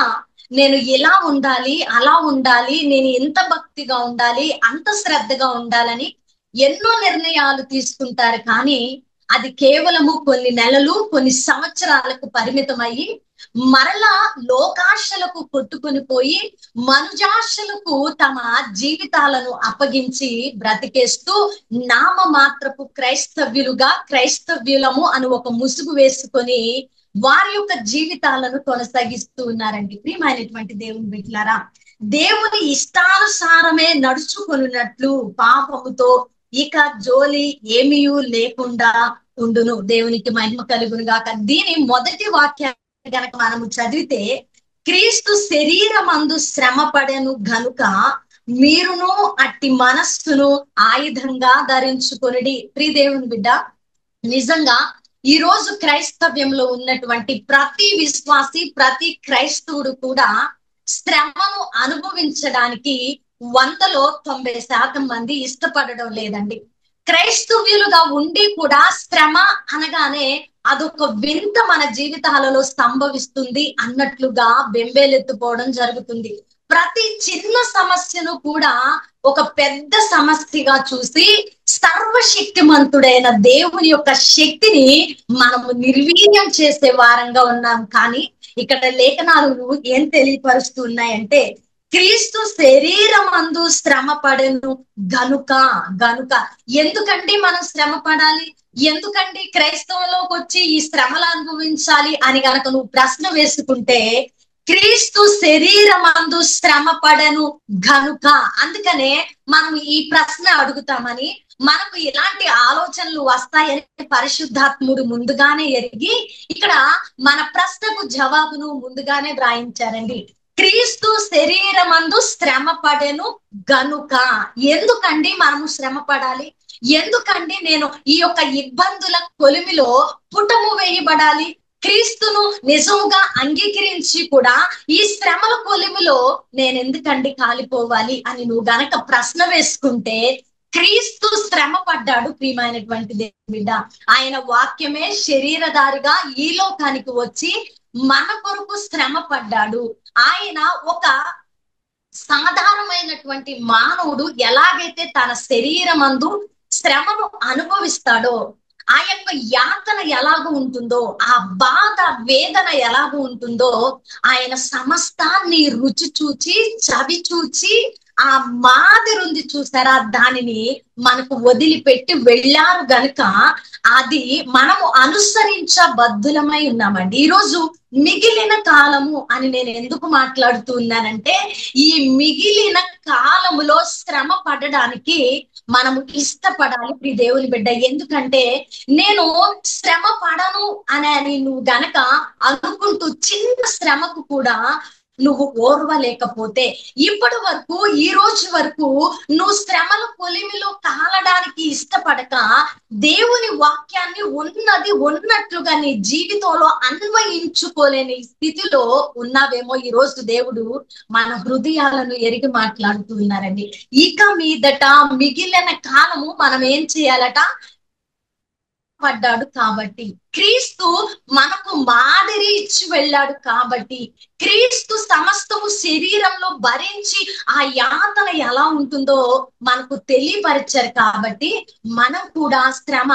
నేను ఇలా ఉండాలి, అలా ఉండాలి, నేను ఎంత భక్తిగా ఉండాలి, అంత శ్రద్ధగా ఉండాలని ఎన్నో నిర్ణయాలు తీసుకుంటారు. కానీ అది కేవలము కొన్ని నెలలు, కొన్ని సంవత్సరాలకు పరిమితమయ్యి మరలా లోకాశలకు కొట్టుకుని పోయి మనుజాశలకు తమ జీవితాలను అప్పగించి బ్రతికేస్తూ నామ మాత్రపు క్రైస్తవ్యులము అని ఒక ముసుగు వేసుకొని వారి యొక్క జీవితాలను కొనసాగిస్తూ ఉన్నారండి. ప్రియమైనటువంటి దేవుని బిడ్డలారా, దేవుని ఇష్టానుసారమే నడుచుకొనున్నట్లు పాపముతో ఇక జోలి ఏమీ లేకుండా ఉండును. దేవునికి మహిమ కలుగును గాక. దీని మొదటి వాక్యాన్ని గనక మనము చదివితే, క్రీస్తు శరీరమందు శ్రమ పడెను గనుక మీరును అట్టి మనస్సును ఆయుధంగా ధరించుకొనుడి. ప్రియ దేవుని బిడ్డ, నిజంగా ఈ రోజు క్రైస్తవ్యంలో ఉన్నటువంటి ప్రతి విశ్వాసి, ప్రతి క్రైస్తవుడు కూడా శ్రమను అనుభవించడానికి 100లో 90% మంది ఇష్టపడడం లేదండి. క్రైస్తవ్యులుగా ఉండి కూడా శ్రమ అనగానే అదొక వింత మన జీవితాలలో సంభవిస్తుంది అన్నట్లుగా బెంబేలెత్తుపోవడం జరుగుతుంది. ప్రతి చిన్న సమస్యను కూడా ఒక పెద్ద సమస్యగా చూసి సర్వశక్తిమంతుడైన దేవుని యొక్క శక్తిని మనము నిర్వీర్యం చేసే వారంగా ఉన్నాం. కానీ ఇక్కడ లేఖనాలు ఏం తెలియపరుస్తున్నాయంటే, క్రీస్తు శరీరమందు శ్రమ పడెను గనుక. ఎందుకండి మనం శ్రమ పడాలి, ఎందుకండి క్రైస్తవంలోకి వచ్చి ఈ శ్రమలు అనుభవించాలి అని గనక నువ్వు ప్రశ్న వేసుకుంటే, క్రీస్తు శరీరమందు శ్రమ పడెను గనుక. అందుకనే మనం ఈ ప్రశ్న అడుగుతామని, మనకు ఇలాంటి ఆలోచనలు వస్తాయని పరిశుద్ధాత్ముడు ముందుగానే ఎరిగి ఇక్కడ మన ప్రశ్నకు జవాబును ముందుగానే వ్రాయించారండి. క్రీస్తు శరీరమందు శ్రమ పడెను గనుక. ఎందుకండి మనము శ్రమ పడాలి, ఎందుకండి నేను ఈ యొక్క ఇబ్బందుల కొలిమిలో పుటము వేయబడాలి, క్రీస్తును నిజముగా అంగీకరించి కూడా ఈ శ్రమల కొలిమిలో నేను ఎందుకండి కాలిపోవాలి అని నువ్వు గనక ప్రశ్న వేసుకుంటే, క్రీస్తు శ్రమ పడ్డాడు. ప్రియమైనటువంటి దేవుని బిడ్డ, ఆయన వాక్యమే శరీరధారిగా ఈ లోకానికి వచ్చి మన కొరకు శ్రమ పడ్డాడు. ఆయన ఒక సాధారణమైనటువంటి మానవుడు ఎలాగైతే తన శరీరమందు శ్రమను అనుభవిస్తాడో, ఆ యొక్క యాతన ఎలాగ ఉంటుందో, ఆ బాధ వేదన ఎలాగ ఉంటుందో ఆయన సమస్తాన్ని రుచి చూచి చవి చూచి ఆ మాదిరి ఉంది చూసారా, దానిని మనకు వదిలిపెట్టి వెళ్ళారు గనుక అది మనము అనుసరించబద్ధులమై ఉన్నామండి. ఈరోజు మిగిలిన కాలము అని నేను ఎందుకు మాట్లాడుతూ ఉన్నానంటే, ఈ మిగిలిన కాలములో శ్రమ పడడానికి మనము ఇష్టపడాలి ప్రియ దేవుని బిడ్డ. ఎందుకంటే నేను శ్రమ పడను అని నువ్వు గనక అనుకుంటూ చిన్న శ్రమకు కూడా నువ్వు ఓర్వలేకపోతే, ఇప్పటి వరకు ఈ రోజు వరకు నువ్వు శ్రమల కొలిమిలో కాలడానికి ఇష్టపడక దేవుని వాక్యాన్ని ఉన్నది ఉన్నట్లుగా నీ జీవితంలో అన్వయించుకోలేని స్థితిలో ఉన్నావేమో. ఈ రోజు దేవుడు మన హృదయాలను ఎరిగి మాట్లాడుతూ ఉన్నారండి. ఇక మీదట మిగిలిన కాలము మనం ఏం చేయాలట, పడ్డాడు కాబట్టి, క్రీస్తు మనకు మాదిరి ఇచ్చి వెళ్ళాడు కాబట్టి, క్రీస్తు సమస్తము శరీరంలో భరించి ఆ యాతన ఎలా ఉంటుందో మనకు తెలియపరిచారు కాబట్టి మనం కూడా శ్రమ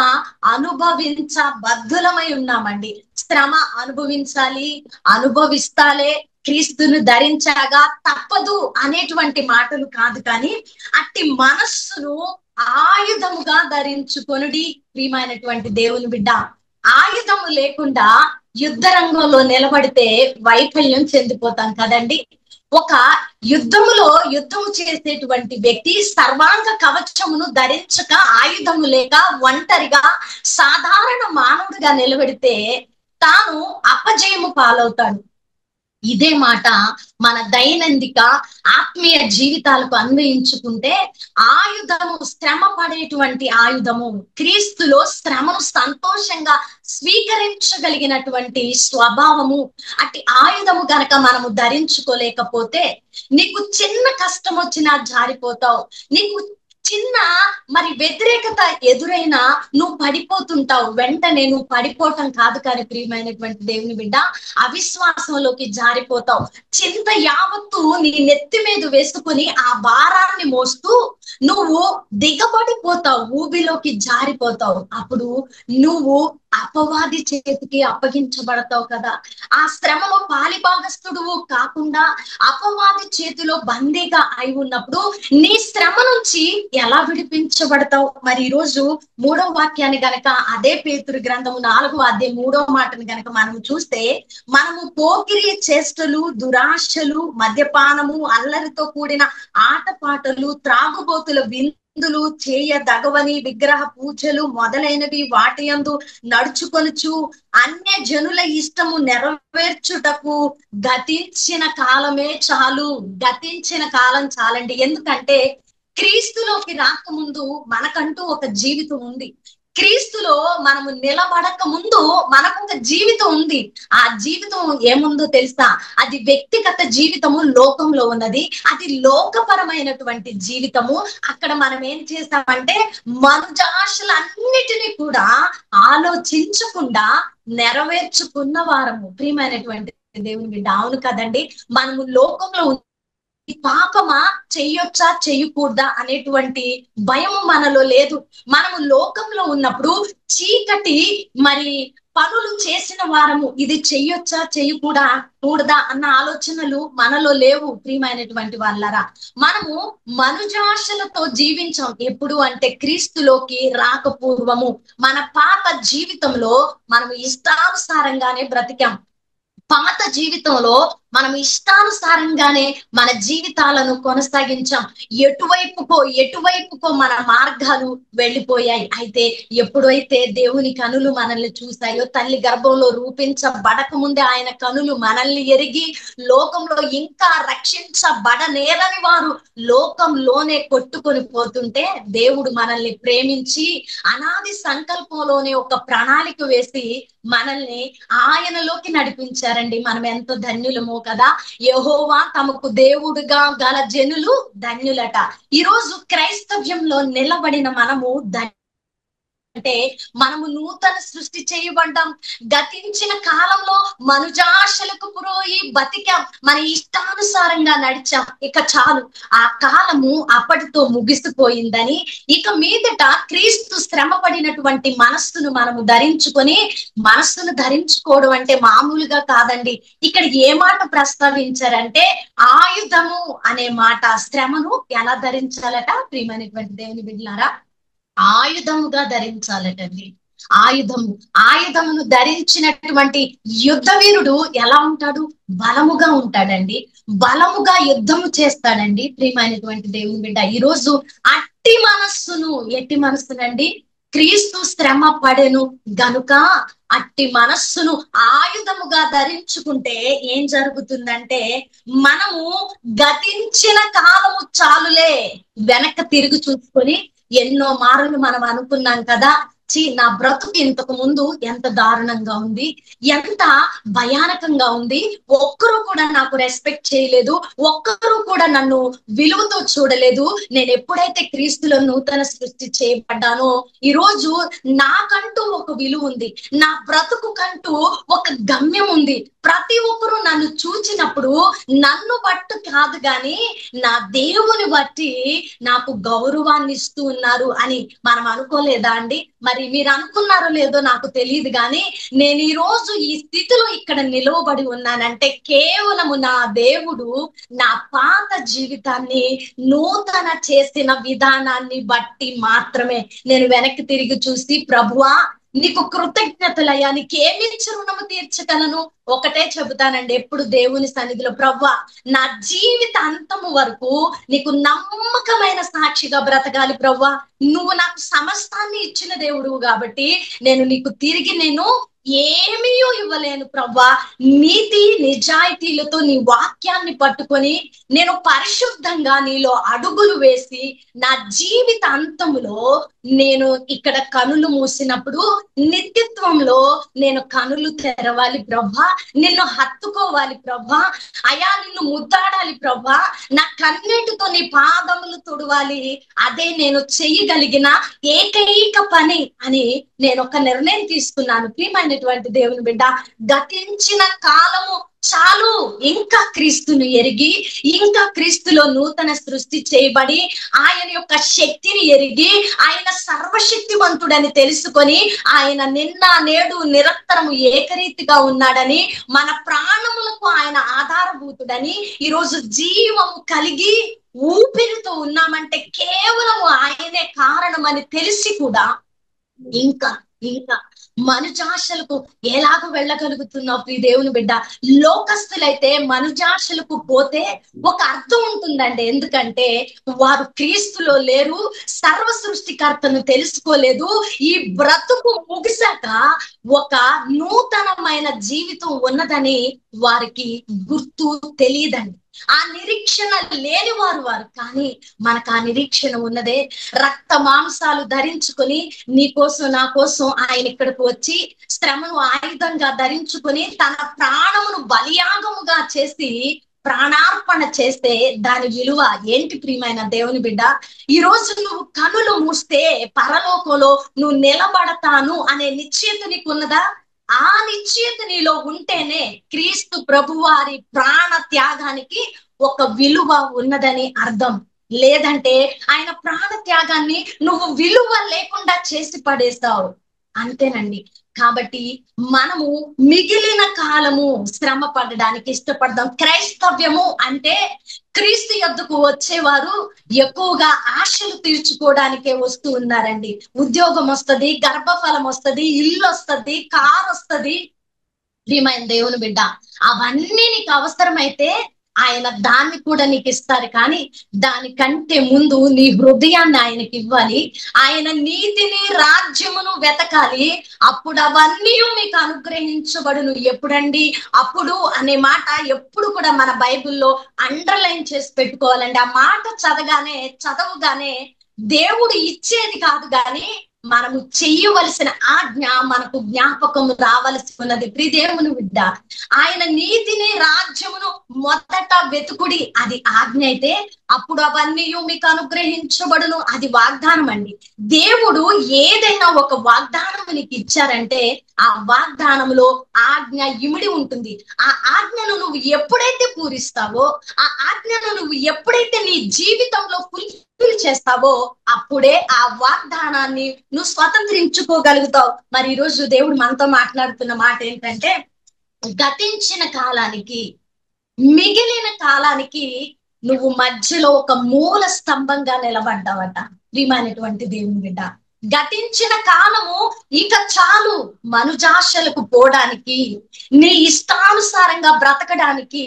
అనుభవించబద్ధులమై ఉన్నామండి. శ్రమ అనుభవించాలి, అనుభవిస్తాలే, క్రీస్తును ధరించగా తప్పదు అనేటువంటి మాటలు కాదు, కానీ అట్టి మనస్సును ఆయుధముగా ధరించుకొనుడి. ప్రియమైనటువంటి దేవుని బిడ్డ, ఆయుధము లేకుండా యుద్ధ రంగంలో నిలబడితే వైఫల్యం చెందిపోతాం కదండి. ఒక యుద్ధము చేసేటువంటి వ్యక్తి సర్వాంగ కవచమును ధరించక, ఆయుధము లేక ఒంటరిగా సాధారణ మానవుడిగా నిలబడితే తాను అపజయము పాలవుతాడు. ఇదే మాట మన దైనందిక ఆత్మీయ జీవితాలకు అన్వయించుకుంటే, ఆయుధము శ్రమ పడేటువంటి ఆయుధము క్రీస్తులో శ్రమను సంతోషంగా స్వీకరించగలిగినటువంటి స్వభావము, అట్టి ఆయుధము గనక మనము ధరించుకోలేకపోతే నీకు చిన్న కష్టం వచ్చినా జారిపోతావు. నీకు చిన్న వ్యతిరేకత ఎదురైనా నువ్వు పడిపోతుంటావు. వెంటనే నువ్వు పడిపోవటం కాదు, కానీ ప్రియమైనటువంటి దేవుని బిడ్డ, అవిశ్వాసంలోకి జారిపోతావు. చింత యావత్తు నీ నెత్తి మీద వేసుకుని ఆ భారాన్ని మోస్తూ నువ్వు దిగబడిపోతావు, ఊబిలోకి జారిపోతావు. అప్పుడు నువ్వు అపవాది చేతికి అప్పగించబడతావు కదా. ఆ శ్రమలో పాలిభాగస్తుడు కాకుండా అపవాది చేతిలో బందీగా అయి ఉన్నప్పుడు నీ శ్రమ నుంచి ఎలా విడిపించబడతావు? మరి ఈ రోజు 3వ వాక్యాన్ని గనక, అదే పేతురు గ్రంథము 4వ అధ్యాయం 3వ మాటను గనక మనం చూస్తే, మనము పోకిరి చేష్టలు, దురాశలు, మద్యపానము, అల్లరితో కూడిన ఆటపాటలు, త్రాగుబోతుల విందులు చేయదగవని విగ్రహ పూజలు మొదలైనవి వాటి యందు నడుచుకొనుచు అన్య జనుల ఇష్టము నెరవేర్చుటకు గతించిన కాలమే చాలు. గతించిన కాలం చాలండి. ఎందుకంటే క్రీస్తులోకి రాకముందు మనకంటూ ఒక జీవితం ఉంది. క్రీస్తులో మనము నిలబడక ముందు మనకు ఒక జీవితం ఉంది. ఆ జీవితం ఏముందో తెలుసా? అది వ్యక్తిగత జీవితము లోకంలో ఉన్నది. అది లోకపరమైనటువంటి జీవితము. అక్కడ మనం ఏం చేస్తామంటే మనుజాశలన్నిటినీ కూడా ఆలోచించకుండా నెరవేర్చుకున్న వారము. ప్రియమైనటువంటి దేవుని బిడ్డ, అవును కదండి. మనము లోకంలో పాపమా, చెయ్యొచ్చా చెయ్యకూడదా అనేటువంటి భయము మనలో లేదు. మనము లోకంలో ఉన్నప్పుడు చీకటి పనులు చేసిన వారము. ఇది చెయ్యొచ్చా చెయ్యకూడదా అన్న ఆలోచనలు మనలో లేవు. ప్రియమైనటువంటి వాళ్ళరా, మనము మనుజాశలతో జీవించాం. ఎప్పుడు అంటే క్రీస్తులోకి రాకపూర్వము మన పాత జీవితంలో మనం ఇష్టానుసారంగానే బ్రతికాం. పాత జీవితంలో మనం ఇష్టానుసారంగానే మన జీవితాలను కొనసాగించాం. ఎటువైపుకో మన మార్గాలు వెళ్ళిపోయాయి. అయితే ఎప్పుడైతే దేవుని కనులు మనల్ని చూశాయో, తల్లి గర్భంలో రూపించబడక ముందే ఆయన కనులు మనల్ని ఎరిగి, లోకంలో ఇంకా రక్షించబడనేరని వారు లోకంలోనే కొట్టుకొని పోతుంటే, దేవుడు మనల్ని ప్రేమించి అనాది సంకల్పంలోనే ఒక ప్రణాళిక వేసి మనల్ని ఆయనలోకి నడిపించారండి. మనం ఎంత ధన్యులమో కదా. యెహోవా తమకు దేవుడుగా గల జనులు ధన్యులట. ఈరోజు క్రైస్తవ్యంలో నిలబడిన మనము అంటే మనము నూతన సృష్టి చేయబడ్డాం. గతించిన కాలంలో మనుజాశలకు పురోయి బతికాం. మన ఇష్టానుసారంగా నడిచాం. ఇక చాలు, ఆ కాలము అప్పటితో ముగిసిపోయిందని ఇక మీదట క్రీస్తు శ్రమ పడినటువంటి మనస్సును మనము ధరించుకొని, మనస్సును ధరించుకోవడం అంటే మామూలుగా కాదండి. ఇక్కడ ఏ మాట ప్రస్తావించారంటే ఆయుధము అనే మాట. శ్రమను ఎలా ధరించాలట? ప్రియమైనటువంటి దేవుని బిడ్డలారా, ఆయుధముగా ధరించాలటండి. ఆయుధమును ధరించినటువంటి యుద్ధ వీరుడు ఎలా ఉంటాడు? బలముగా ఉంటాడండి. బలముగా యుద్ధము చేస్తాడండి. ప్రియమైనటువంటి దేవుని బిడ్డ, ఈరోజు ఎట్టి మనస్సునండి క్రీస్తు శ్రమ పడెను గనుక అట్టి మనస్సును ఆయుధముగా ధరించుకుంటే ఏం జరుగుతుందంటే, మనము గతించిన కాలము చాలులే. వెనక్కి తిరిగి చూసుకొని ఎన్నో మారులు మనం అనుకున్నాం కదా, నా బ్రతుకు ఇంతకు ముందు ఎంత దారుణంగా ఉంది, ఎంత భయానకంగా ఉంది, ఒక్కరు కూడా నాకు రెస్పెక్ట్ చేయలేదు, ఒక్కరు కూడా నన్ను విలువతో చూడలేదు. నేను ఎప్పుడైతే క్రీస్తులో నూతన సృష్టి చేయబడ్డానో, ఈరోజు నాకంటూ ఒక విలువ ఉంది, నా బ్రతుకు కంటూ ఒక గమ్యం ఉంది. ప్రతి ఒక్కరూ నన్ను చూచినప్పుడు నన్ను బట్టి కాదు గాని నా దేవుని బట్టి నాకు గౌరవాన్ని ఇస్తూ ఉన్నారు అని మనం అనుకోలేదా అండి? మరి మీరు అనుకున్నారో లేదో నాకు తెలియదు, కానీ నేను ఈ రోజు ఈ స్థితిలో ఇక్కడ నిలవబడి ఉన్నానంటే కేవలము నా దేవుడు నా పాత జీవితాన్ని నూతన చేసిన విధానాన్ని బట్టి మాత్రమే. నేను వెనక్కి తిరిగి చూసి, ప్రభువా నీకు కృతజ్ఞతలయ్యా, నీకేమిచ్చి రుణము తీర్చగలను? ఒకటే చెబుతానండి ఎప్పుడు దేవుని సన్నిధిలో, ప్రవ్వా నా జీవిత అంతము వరకు నీకు నమ్మకమైన సాక్షిగా బ్రతకాలి ప్రవ్వా. నువ్వు నాకు సమస్తాన్ని ఇచ్చిన దేవుడు కాబట్టి నేను నీకు తిరిగి ఏమీ ఇవ్వలేను ప్రభా. నీతి నిజాయితీలతో నీ వాక్యాన్ని పట్టుకొని నేను పరిశుద్ధంగా నీలో అడుగులు వేసి నా జీవిత అంతములో నేను ఇక్కడ కనులు మూసినప్పుడు నిత్యత్వంలో నేను కనులు తెరవాలి ప్రభా. నిన్ను హత్తుకోవాలి ప్రభా. అయా నిన్ను ముద్దాడాలి ప్రభా. నా కన్నీటితో నీ పాదములు తుడవాలి. అదే నేను చెయ్యగలిగిన ఏకైక పని అని నేను ఒక నిర్ణయం తీసుకున్నాను. ప్రియమైనటువంటి దేవుని బిడ్డ, గతించిన కాలము చాలు. ఇంకా క్రీస్తును ఎరిగి, ఇంకా క్రీస్తులో నూతన సృష్టి చేయబడి, ఆయన యొక్క శక్తిని ఎరిగి, ఆయన సర్వశక్తివంతుడని తెలుసుకొని, ఆయన నిన్న నేడు నిరంతరము ఏకరీతిగా ఉన్నాడని, మన ప్రాణములకు ఆయన ఆధారభూతుడని, ఈరోజు జీవము కలిగి ఊపిరితో ఉన్నామంటే కేవలము ఆయనే కారణమని తెలిసి కూడా ఇంకా ఇంకా మనుజాశలకు ఎలాగో వెళ్ళగలుగుతున్నావు ప్రియ దేవుని బిడ్డ. లోకస్తులైతే మనుజాశలకు పోతే ఒక అర్థం ఉంటుందండి. ఎందుకంటే వారు క్రీస్తులో లేరు, సర్వ సృష్టికర్తను తెలుసుకోలేదు. ఈ బ్రతుకు ముగిసాక ఒక నూతనమైన జీవితం ఉన్నదని వారికి గుర్తు తెలియదండి. ఆ నిరీక్షణ లేని వారు కానీ మనకు ఆ నిరీక్షణ ఉన్నదే. రక్త మాంసాలు ధరించుకొని నీ కోసం నా కోసం ఆయన ఇక్కడికి వచ్చి శ్రమను ఆయుధంగా ధరించుకొని తన ప్రాణమును బలియాగముగా చేసి ప్రాణార్పణ చేస్తే దాని విలువ ఏంటి ప్రియమైన దేవుని బిడ్డ? ఈ రోజు నువ్వు కనులు మూస్తే పరలోకంలో నువ్వు నిలబడతాను అనే నిశ్చయిత నీకు ఉన్నదా? ఆ నిశ్చయిత నీలో ఉంటేనే క్రీస్తు ప్రభువారి ప్రాణ త్యాగానికి ఒక విలువ ఉన్నదని అర్థం. లేదంటే ఆయన ప్రాణ త్యాగాన్ని నువ్వు విలువ లేకుండా చేసి పడేస్తావు. అంతేనండి. కాబట్టి మనము మిగిలిన కాలము శ్రమ పడడానికి ఇష్టపడదాం. క్రైస్తవ్యము అంటే క్రీస్తు యొద్దకు వచ్చేవారు ఎక్కువగా ఆశలు తీర్చుకోవడానికే వస్తూ ఉన్నారండి. ఉద్యోగం వస్తుంది, గర్భఫలం వస్తుంది, ఇల్లు వస్తుంది, కారు వస్తుంది. ప్రియమైన దేవుని బిడ్డ, అవన్నీ నీకు అవసరమైతే ఆయన దాన్ని కూడా నీకు ఇస్తారు. కానీ దానికంటే ముందు నీ హృదయాన్ని ఆయనకి ఇవ్వాలి. ఆయన నీతిని రాజ్యమును వెతకాలి. అప్పుడు అవన్నీ మీకు అనుగ్రహించబడును. ఎప్పుడండి? అప్పుడు అనే మాట ఎప్పుడు కూడా మన బైబిల్లో అండర్లైన్ చేసి పెట్టుకోవాలండి. ఆ మాట చదవగానే దేవుడు ఇచ్చేది కాదు, కానీ మనము చెయ్యవలసిన ఆజ్ఞ మనకు జ్ఞాపకం రావలసి ఉన్నది. ప్రియ దేవుని బిడ్డ, ఆయన నీతిని రాజ్యమును మొదట వెతుకుడి, అది ఆజ్ఞ అయితే అప్పుడు అవన్నీ మీకు అనుగ్రహించబడును, అది వాగ్దానం అండి. దేవుడు ఏదైనా ఒక వాగ్దానం నీకు ఇచ్చారంటే ఆ వాగ్దానంలో ఆజ్ఞ ఇమిడి ఉంటుంది. ఆ ఆజ్ఞను నువ్వు ఎప్పుడైతే పూరిస్తావో, ఆ ఆజ్ఞను నువ్వు ఎప్పుడైతే నీ జీవితంలో ఫుల్ఫిల్ చేస్తావో అప్పుడే ఆ వాగ్దానాన్ని నువ్వు స్వతంత్రించుకోగలుగుతావు. మరి ఈ రోజు దేవుడు మనతో మాట్లాడుతున్న మాట ఏంటంటే, గతించిన కాలానికి మిగిలిన కాలానికి నువ్వు మధ్యలో ఒక మూల స్తంభంగా నిలబడ్డావట. ప్రియమైనటువంటి దేవుని బిడ్డ, గతించిన కాలము ఇక చాలు మనుజాశలకు పోవడానికి, నీ ఇష్టానుసారంగా బ్రతకడానికి.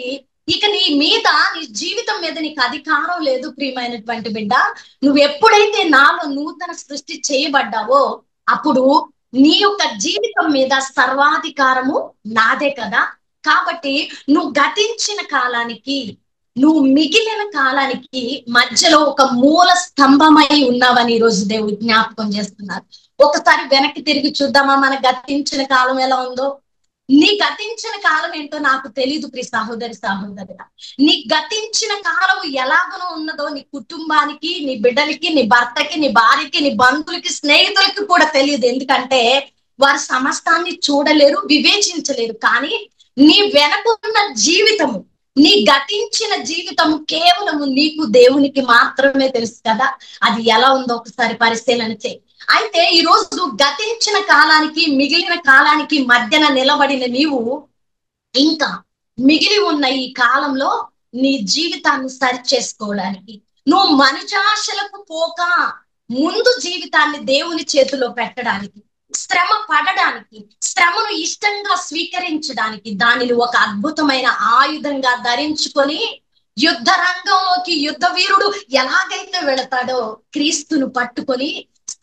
ఇక నీ మీద, నీ జీవితం మీద నీకు అధికారం లేదు. ప్రియమైనటువంటి బిడ్డ, నువ్వు ఎప్పుడైతే నాలో నూతన సృష్టి చేయబడ్డావో అప్పుడు నీ యొక్క జీవితం మీద సర్వాధికారము నాదే కదా. కాబట్టి నువ్వు గతించిన కాలానికి, నువ్వు మిగిలిన కాలానికి మధ్యలో ఒక మూల స్తంభమై ఉన్నావని ఈరోజు దేవుడు జ్ఞాపకం చేస్తున్నారు. ఒకసారి వెనక్కి తిరిగి చూద్దామా మన గతించిన కాలం ఎలా ఉందో? నీ గతించిన కాలం ఏంటో నాకు తెలీదు ప్రియ సహోదరుడా. నీ గతించిన కాలం ఎలాగనో ఉన్నదో నీ కుటుంబానికి, నీ బిడ్డలకి, నీ భర్తకి, నీ భార్యకి, నీ బంధువులకి, స్నేహితులకి కూడా తెలియదు. ఎందుకంటే వారు సమస్తాన్ని చూడలేరు, వివేచించలేరు. కానీ నీ వెనకున్న జీవితము, నీ గతించిన జీవితము కేవలము నీకు దేవునికి మాత్రమే తెలుసు కదా. అది ఎలా ఉందో ఒకసారి పరిశీలన చేయి. అయితే ఈ రోజు గతించిన కాలానికి మిగిలిన కాలానికి మధ్యన నిలబడిన నీవు ఇంకా మిగిలి ఉన్న ఈ కాలంలో నీ జీవితాన్ని సరి చేసుకోవడానికి, నువ్వు మనుజాశలకు పోక ముందు జీవితాన్ని దేవుని చేతిలో పెట్టడానికి, శ్రమ పడడానికి, శ్రమను ఇష్టంగా స్వీకరించడానికి, దానిని ఒక అద్భుతమైన ఆయుధంగా ధరించుకొని యుద్ధ రంగంలోకి యుద్ధ వీరుడు ఎలాగైతే వెళతాడో క్రీస్తును పట్టుకొని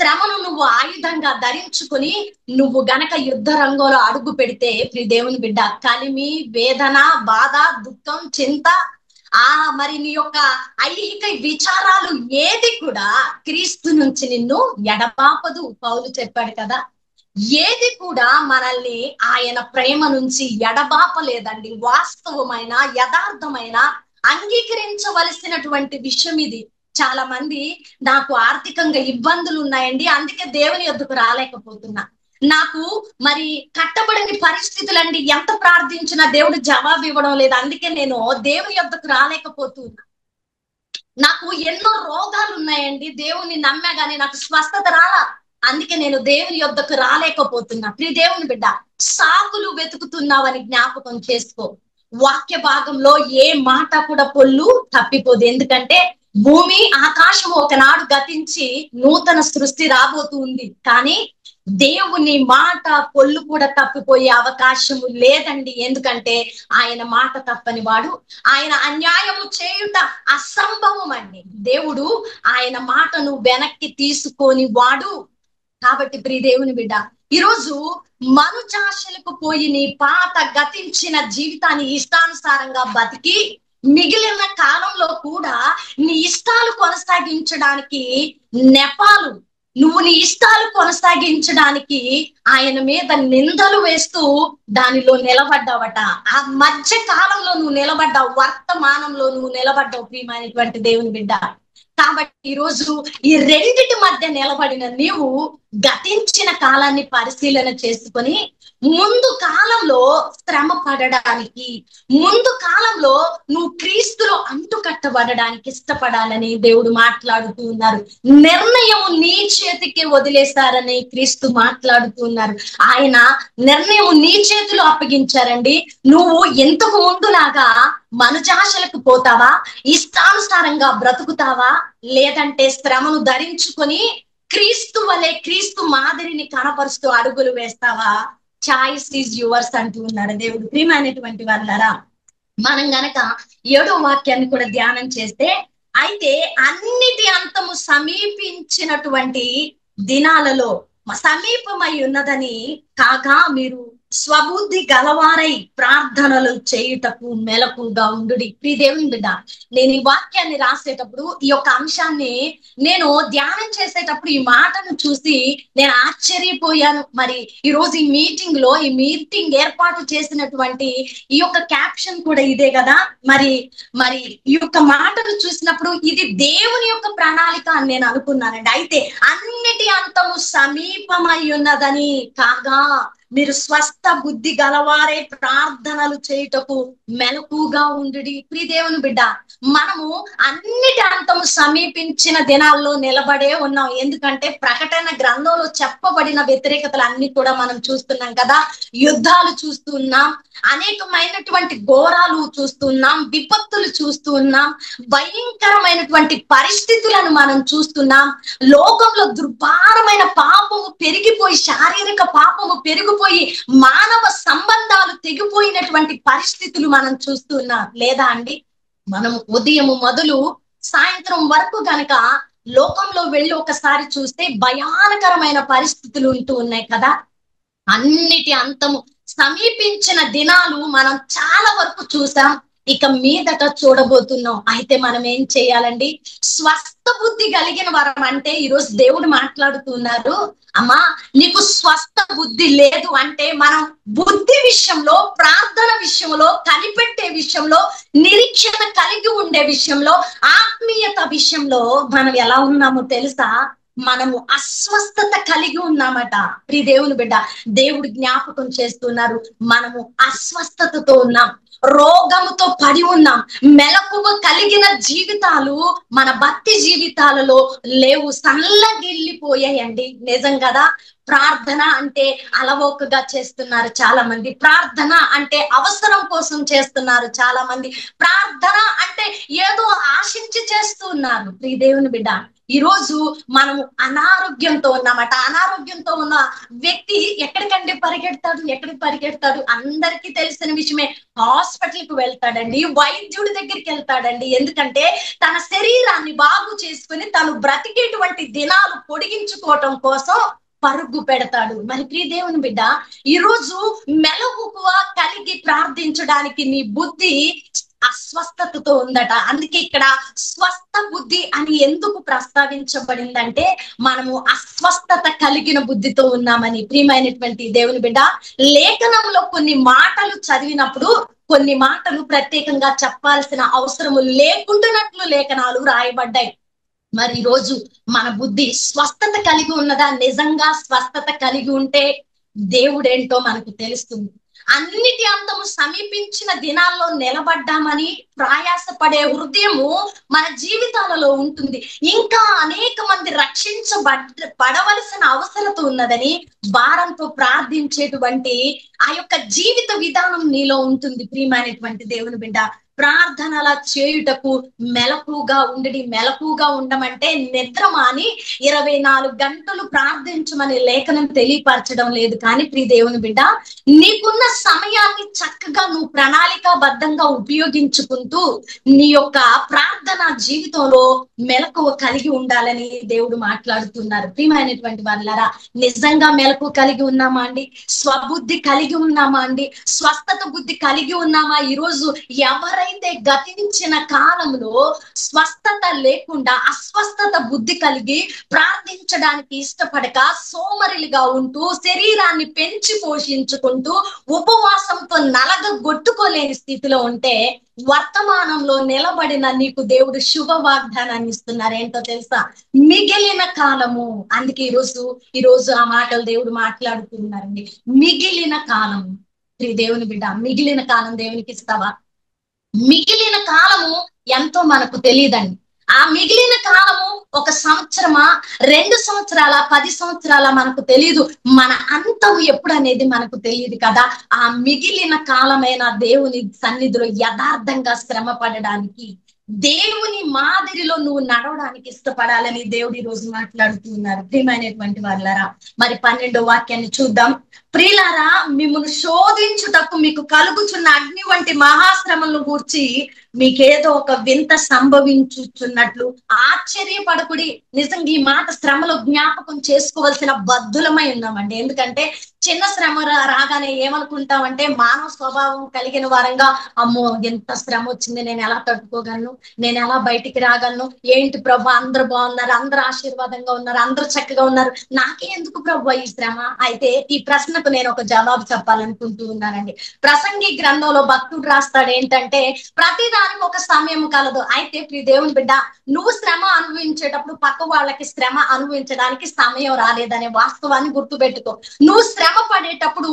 శ్రమను నువ్వు ఆయుధంగా ధరించుకుని నువ్వు గనక యుద్ధ రంగంలో అడుగు పెడితే ప్రియ దేవుని బిడ్డ, కలిమి, వేదన, బాధ, దుఃఖం, చింత, మరి నీ యొక్క ఐహిక విచారాలు ఏది కూడా క్రీస్తు నుంచి నిన్ను ఎడబాపదు. పౌలు చెప్పాడు కదా, ఏది కూడా మనల్ని ఆయన ప్రేమ నుంచి ఎడబాపలేదండి. వాస్తవమైన, యథార్థమైన, అంగీకరించవలసినటువంటి విషయం ఇది. చాలా మంది నాకు ఆర్థికంగా ఇబ్బందులు ఉన్నాయండి, అందుకే దేవుని యొద్దకు రాలేకపోతున్నా, నాకు మరి కట్టబడిన పరిస్థితులండి, ఎంత ప్రార్థించినా దేవుడు జవాబు ఇవ్వడం లేదు, అందుకే నేను దేవుని యొద్దకు రాలేకపోతున్నా, నాకు ఎన్నో రోగాలు ఉన్నాయండి, దేవుని నమ్మా గానీ నాకు స్వస్థత రాలా, అందుకే నేను దేవుని యొద్దకు రాలేకపోతున్నా. ప్రియ దేవుని బిడ్డ, సాకులు వెతుకుతున్నావని జ్ఞాపకం చేసుకో. వాక్య భాగంలో ఏ మాట కూడా పొల్లు తప్పిపోదు. ఎందుకంటే భూమి ఆకాశం ఒకనాడు గతించి నూతన సృష్టి రాబోతుంది, కానీ దేవుని మాట పొల్లు కూడా తప్పిపోయే అవకాశము లేదండి. ఎందుకంటే ఆయన మాట తప్పని వాడు, ఆయన అన్యాయము చేయుట అసంభవం అండి. దేవుడు ఆయన మాటను వెనక్కి తీసుకొని వాడు. కాబట్టి ప్రియ దేవుని బిడ్డ, ఈరోజు మనుజాశలకు పోయి నీ పాత గతించిన జీవితాన్ని ఇష్టానుసారంగా బతికి మిగిలిన కాలంలో కూడా నీ ఇష్టాలు కొనసాగించడానికి నెపాలు, నువ్వు నీ ఇష్టాలు కొనసాగించడానికి ఆయన మీద నిందలు వేస్తూ దానిలో నిలబడ్డావట. ఆ మధ్య కాలంలో నువ్వు నిలబడ్డావు, వర్తమానంలో నువ్వు నిలబడ్డావు ప్రియమైనటువంటి దేవుని బిడ్డ. కాబట్టి ఈరోజు ఈ రెండిటి మధ్య నిలబడిన నీవు గతించిన కాలాన్ని పరిశీలన చేసుకొని ముందు కాలంలో శ్రమ పడడానికి, ముందు కాలంలో నువ్వు క్రీస్తులో అంటుకట్టబడడానికి ఇష్టపడాలని దేవుడు మాట్లాడుతూ ఉన్నారు. నిర్ణయం నీ చేతికి వదిలేశారని క్రీస్తు మాట్లాడుతూ ఉన్నారు. ఆయన నిర్ణయం నీ చేతిలో అప్పగించారండి. నువ్వు ఇంతకు ముందులాగా మనుజాశలకు పోతావా, ఇష్టానుసారంగా బ్రతుకుతావా, లేదంటే శ్రమను ధరించుకొని క్రీస్తు వలె, క్రీస్తు మాదిరిని కనపరుస్తూ అడుగులు వేస్తావా? చాయిస్ ఈజ్ యువర్స్ అంటూ ఉన్నాడు దేవుడు. ప్రియమైనటువంటి వాళ్ళరా, మనం గనక 7వ వాక్యాన్ని కూడా ధ్యానం చేస్తే, అయితే అన్నిటి అంతము సమీపించినటువంటి దినాలలో సమీపమై ఉన్నదని కాగా మీరు స్వబుద్ధి గలవారై ప్రార్థనలు చేయుటకు మెలకుగా ఉండుడి. ప్రియ దేవుని బిడ్డ, నేను ఈ వాక్యాన్ని రాసేటప్పుడు, ఈ యొక్క అంశాన్ని నేను ధ్యానం చేసేటప్పుడు ఈ మాటను చూసి నేను ఆశ్చర్యపోయాను. మరి ఈ రోజు ఈ మీటింగ్ ఏర్పాటు చేసినటువంటి ఈ యొక్క క్యాప్షన్ కూడా ఇదే కదా. మరి ఈ యొక్క మాటను చూసినప్పుడు ఇది దేవుని యొక్క ప్రణాళిక అని నేను అనుకున్నానండి. అయితే అన్నిటి అంతము సమీపమై ఉన్నదని కాగా మీరు స్వస్థ బుద్ధి గలవారే ప్రార్థనలు చేయుటకు మెలకుగా ఉండుడి. ప్రియ దేవుని బిడ్డ, మనము అన్నిటి అంతము సమీపించిన దినాల్లో నిలబడే ఉన్నాం. ఎందుకంటే ప్రకటన గ్రంథంలో చెప్పబడిన వ్యతిరేకతలు అన్ని కూడా మనం చూస్తున్నాం కదా. యుద్ధాలు చూస్తున్నాం, అనేకమైనటువంటి ఘోరాలు చూస్తున్నాం, విపత్తులు చూస్తున్నాం, భయంకరమైనటువంటి పరిస్థితులను మనం చూస్తున్నాం. లోకంలో దుర్భారమైన పాపము పెరిగిపోయి, శారీరక పాపము పెరిగిపోయి, మానవ సంబంధాలు తెగిపోయినటువంటి పరిస్థితులు మనం చూస్తున్నాం లేదా అండి? మనం ఉదయం మొదలు సాయంత్రం వరకు గనక లోకంలో వెళ్ళి ఒకసారి చూస్తే భయానకరమైన పరిస్థితులు ఉంటూ ఉన్నాయి కదా. అన్నిటి అంతము సమీపించిన దినాలు మనం చాలా వరకు చూసాం, ఇక మీదట చూడబోతున్నాం. అయితే మనం ఏం చేయాలండి? స్వస్థ బుద్ధి కలిగిన వరం అంటే ఈరోజు దేవుడు మాట్లాడుతున్నారు, అమ్మా నీకు స్వస్థ బుద్ధి లేదు అంటే మనం బుద్ధి విషయంలో, ప్రార్థన విషయంలో, కనిపెట్టే విషయంలో, నిరీక్షణ కలిగి ఉండే విషయంలో, ఆత్మీయత విషయంలో మనం ఎలా ఉన్నామో తెలుసా? మనము అస్వస్థత కలిగి ఉన్నామట. ప్రియ దేవుని బిడ్డ, దేవుడు జ్ఞాపకం చేస్తున్నారు, మనము అస్వస్థతతో ఉన్నాం, రోగముతో పడి ఉన్నాం, మెలకువ కలిగిన జీవితాలు మన భక్తి జీవితాలలో లేవు, సన్నగిల్లిపోయాయండి. నిజం కదా. ప్రార్థన అంటే అలవోకగా చేస్తున్నారు చాలా మంది, ప్రార్థన అంటే అవసరం కోసం చేస్తున్నారు చాలా మంది, ప్రార్థన అంటే ఏదో ఆశించి చేస్తున్నారు. ప్రియ దేవుని బిడ్డ, ఈ రోజు మనము అనారోగ్యంతో ఉన్నామట. అనారోగ్యంతో ఉన్న వ్యక్తి ఎక్కడికంటే ఎక్కడికి పరిగెడతాడు? అందరికీ తెలిసిన విషయమే. హాస్పిటల్ కి వెళ్తాడండి, వైద్యుడి దగ్గరికి వెళ్తాడండి. ఎందుకంటే తన శరీరాన్ని బాగు చేసుకుని తను బ్రతికేటువంటి దినాలు పొడిగించుకోవటం కోసం పరుగు పెడతాడు. మరి ప్రియ దేవుని బిడ్డ, ఈ రోజు మెలకువ కలిగి ప్రార్థించడానికి నీ బుద్ధి అస్వస్థతతో ఉందట. అందుకే ఇక్కడ స్వస్థ బుద్ధి అని ఎందుకు ప్రస్తావించబడిందంటే మనము అస్వస్థత కలిగిన బుద్ధితో ఉన్నామని. ప్రియమైనటువంటి దేవుని బిడ్డ, లేఖనంలో కొన్ని మాటలు చదివినప్పుడు కొన్ని మాటలు ప్రత్యేకంగా చెప్పాల్సిన అవసరము లేకుండానట్లు లేఖనాలు రాయబడ్డాయి. మరి ఈ రోజు మన బుద్ధి స్వస్థత కలిగి ఉన్నదా? నిజంగా స్వస్థత కలిగి ఉంటే దేవుడేంటో మనకు తెలుస్తుంది. అన్నిటి అంతము సమీపించిన దినాల్లో నిలబడ్డామని ప్రయాసపడే హృదయము మన జీవితాలలో ఉంటుంది. ఇంకా అనేక మంది పడవలసిన అవసరత ఉన్నదని భారంతో ప్రార్థించేటువంటి ఆ యొక్క జీవిత విధానం నీలో ఉంటుంది. ప్రియమైనటువంటి దేవుని బిడ్డ, ప్రార్థనల చేయుటకు మెలకుగా ఉండమంటే నిద్రమాని 24 గంటలు ప్రార్థించమని లేఖనం తెలియపరచడం లేదు. కానీ ప్రియ దేవుని బిడ్డ, నీకున్న సమయాన్ని చక్కగా నువ్వు ప్రణాళికాబద్ధంగా ఉపయోగించుకుంటూ నీ యొక్క ప్రార్థన జీవితంలో మెలకువ కలిగి ఉండాలని దేవుడు మాట్లాడుతున్నారు. ప్రియమైనటువంటి వాళ్ళారా, నిజంగా మెలకువ కలిగి ఉన్నామా అండి? స్వబుద్ధి కలిగి ఉన్నామా అండి? స్వస్థత బుద్ధి కలిగి ఉన్నామా? ఈరోజు ఎవరైతే గతించిన కాలంలో స్వస్థత లేకుండా అస్వస్థత బుద్ధి కలిగి ప్రార్థించడానికి ఇష్టపడక సోమరిలుగా ఉంటూ శరీరాన్ని పెంచి పోషించుకుంటూ ఉపవాసంతో నలగొట్టుకోలేని స్థితిలో ఉంటే వర్తమానంలో నిలబడిన నీకు దేవుడు శుభ వాగ్దానాన్ని ఇస్తున్నారు. ఏంటో తెలుసా? మిగిలిన కాలము. అందుకే ఈరోజు ఆ మాటలు దేవుడు మాట్లాడుతున్నారండి. మిగిలిన కాలము. దేవుని బిడ్డ, మిగిలిన కాలం దేవునికి ఇస్తావా? మిగిలిన కాలము ఎంతో మనకు తెలియదండి. ఆ మిగిలిన కాలము 1 సంవత్సరమా, 2 సంవత్సరాల, 10 సంవత్సరాల మనకు తెలియదు. మన అంతం ఎప్పుడు అనేది మనకు తెలియదు కదా. ఆ మిగిలిన కాలమైన దేవుని సన్నిధిలో యథార్థంగా శ్రమ పడడానికి, దేవుని మాదిరిలో నువ్వు నడవడానికి ఇష్టపడాలని దేవుడు ఈ రోజు మాట్లాడుతున్నారు. ప్రియమైనటువంటి వాళ్ళారా, మరి 12వ వాక్యాన్ని చూద్దాం. ప్రియులారా, మిమ్మల్ని శోధించుటకు మీకు కలుగుచున్న అగ్ని వంటి మహాశ్రమలను గూర్చి మీకేదో ఒక వింత సంభవించుచున్నట్లు ఆశ్చర్యపడకుడి. నిజంగా ఈ మాట శ్రమలో జ్ఞాపకం చేసుకోవాల్సిన బద్ధులమై ఉన్నామండి. ఎందుకంటే చిన్న శ్రమ రాగానే ఏమనుకుంటామంటే, మానవ స్వభావం కలిగిన వారంగా, అమ్మో ఎంత శ్రమ వచ్చింది, నేను ఎలా తట్టుకోగలను, నేను ఎలా బయటికి రాగలను, ఏంటి ప్రభు అందరూ బాగున్నారు, అందరూ ఆశీర్వాదంగా ఉన్నారు, అందరూ చక్కగా ఉన్నారు, నాకే ఎందుకు ప్రభు ఈ శ్రమ? అయితే ఈ ప్రశ్నకు నేను ఒక జవాబు చెప్పాలనుకుంటూ ఉన్నానండి. ప్రసంగి గ్రంథంలో భక్తుడు రాస్తాడు ఏంటంటే, ప్రతిదానికి ఒక సమయం కలదు. అయితే ప్రియ దేవుని బిడ్డ, నువ్వు శ్రమ అనుభవించేటప్పుడు పక్క వాళ్ళకి శ్రమ అనుభవించడానికి సమయం రాలేదనే వాస్తవాన్ని గుర్తుపెట్టుకో. నువ్వు శ్రమ పడేటప్పుడు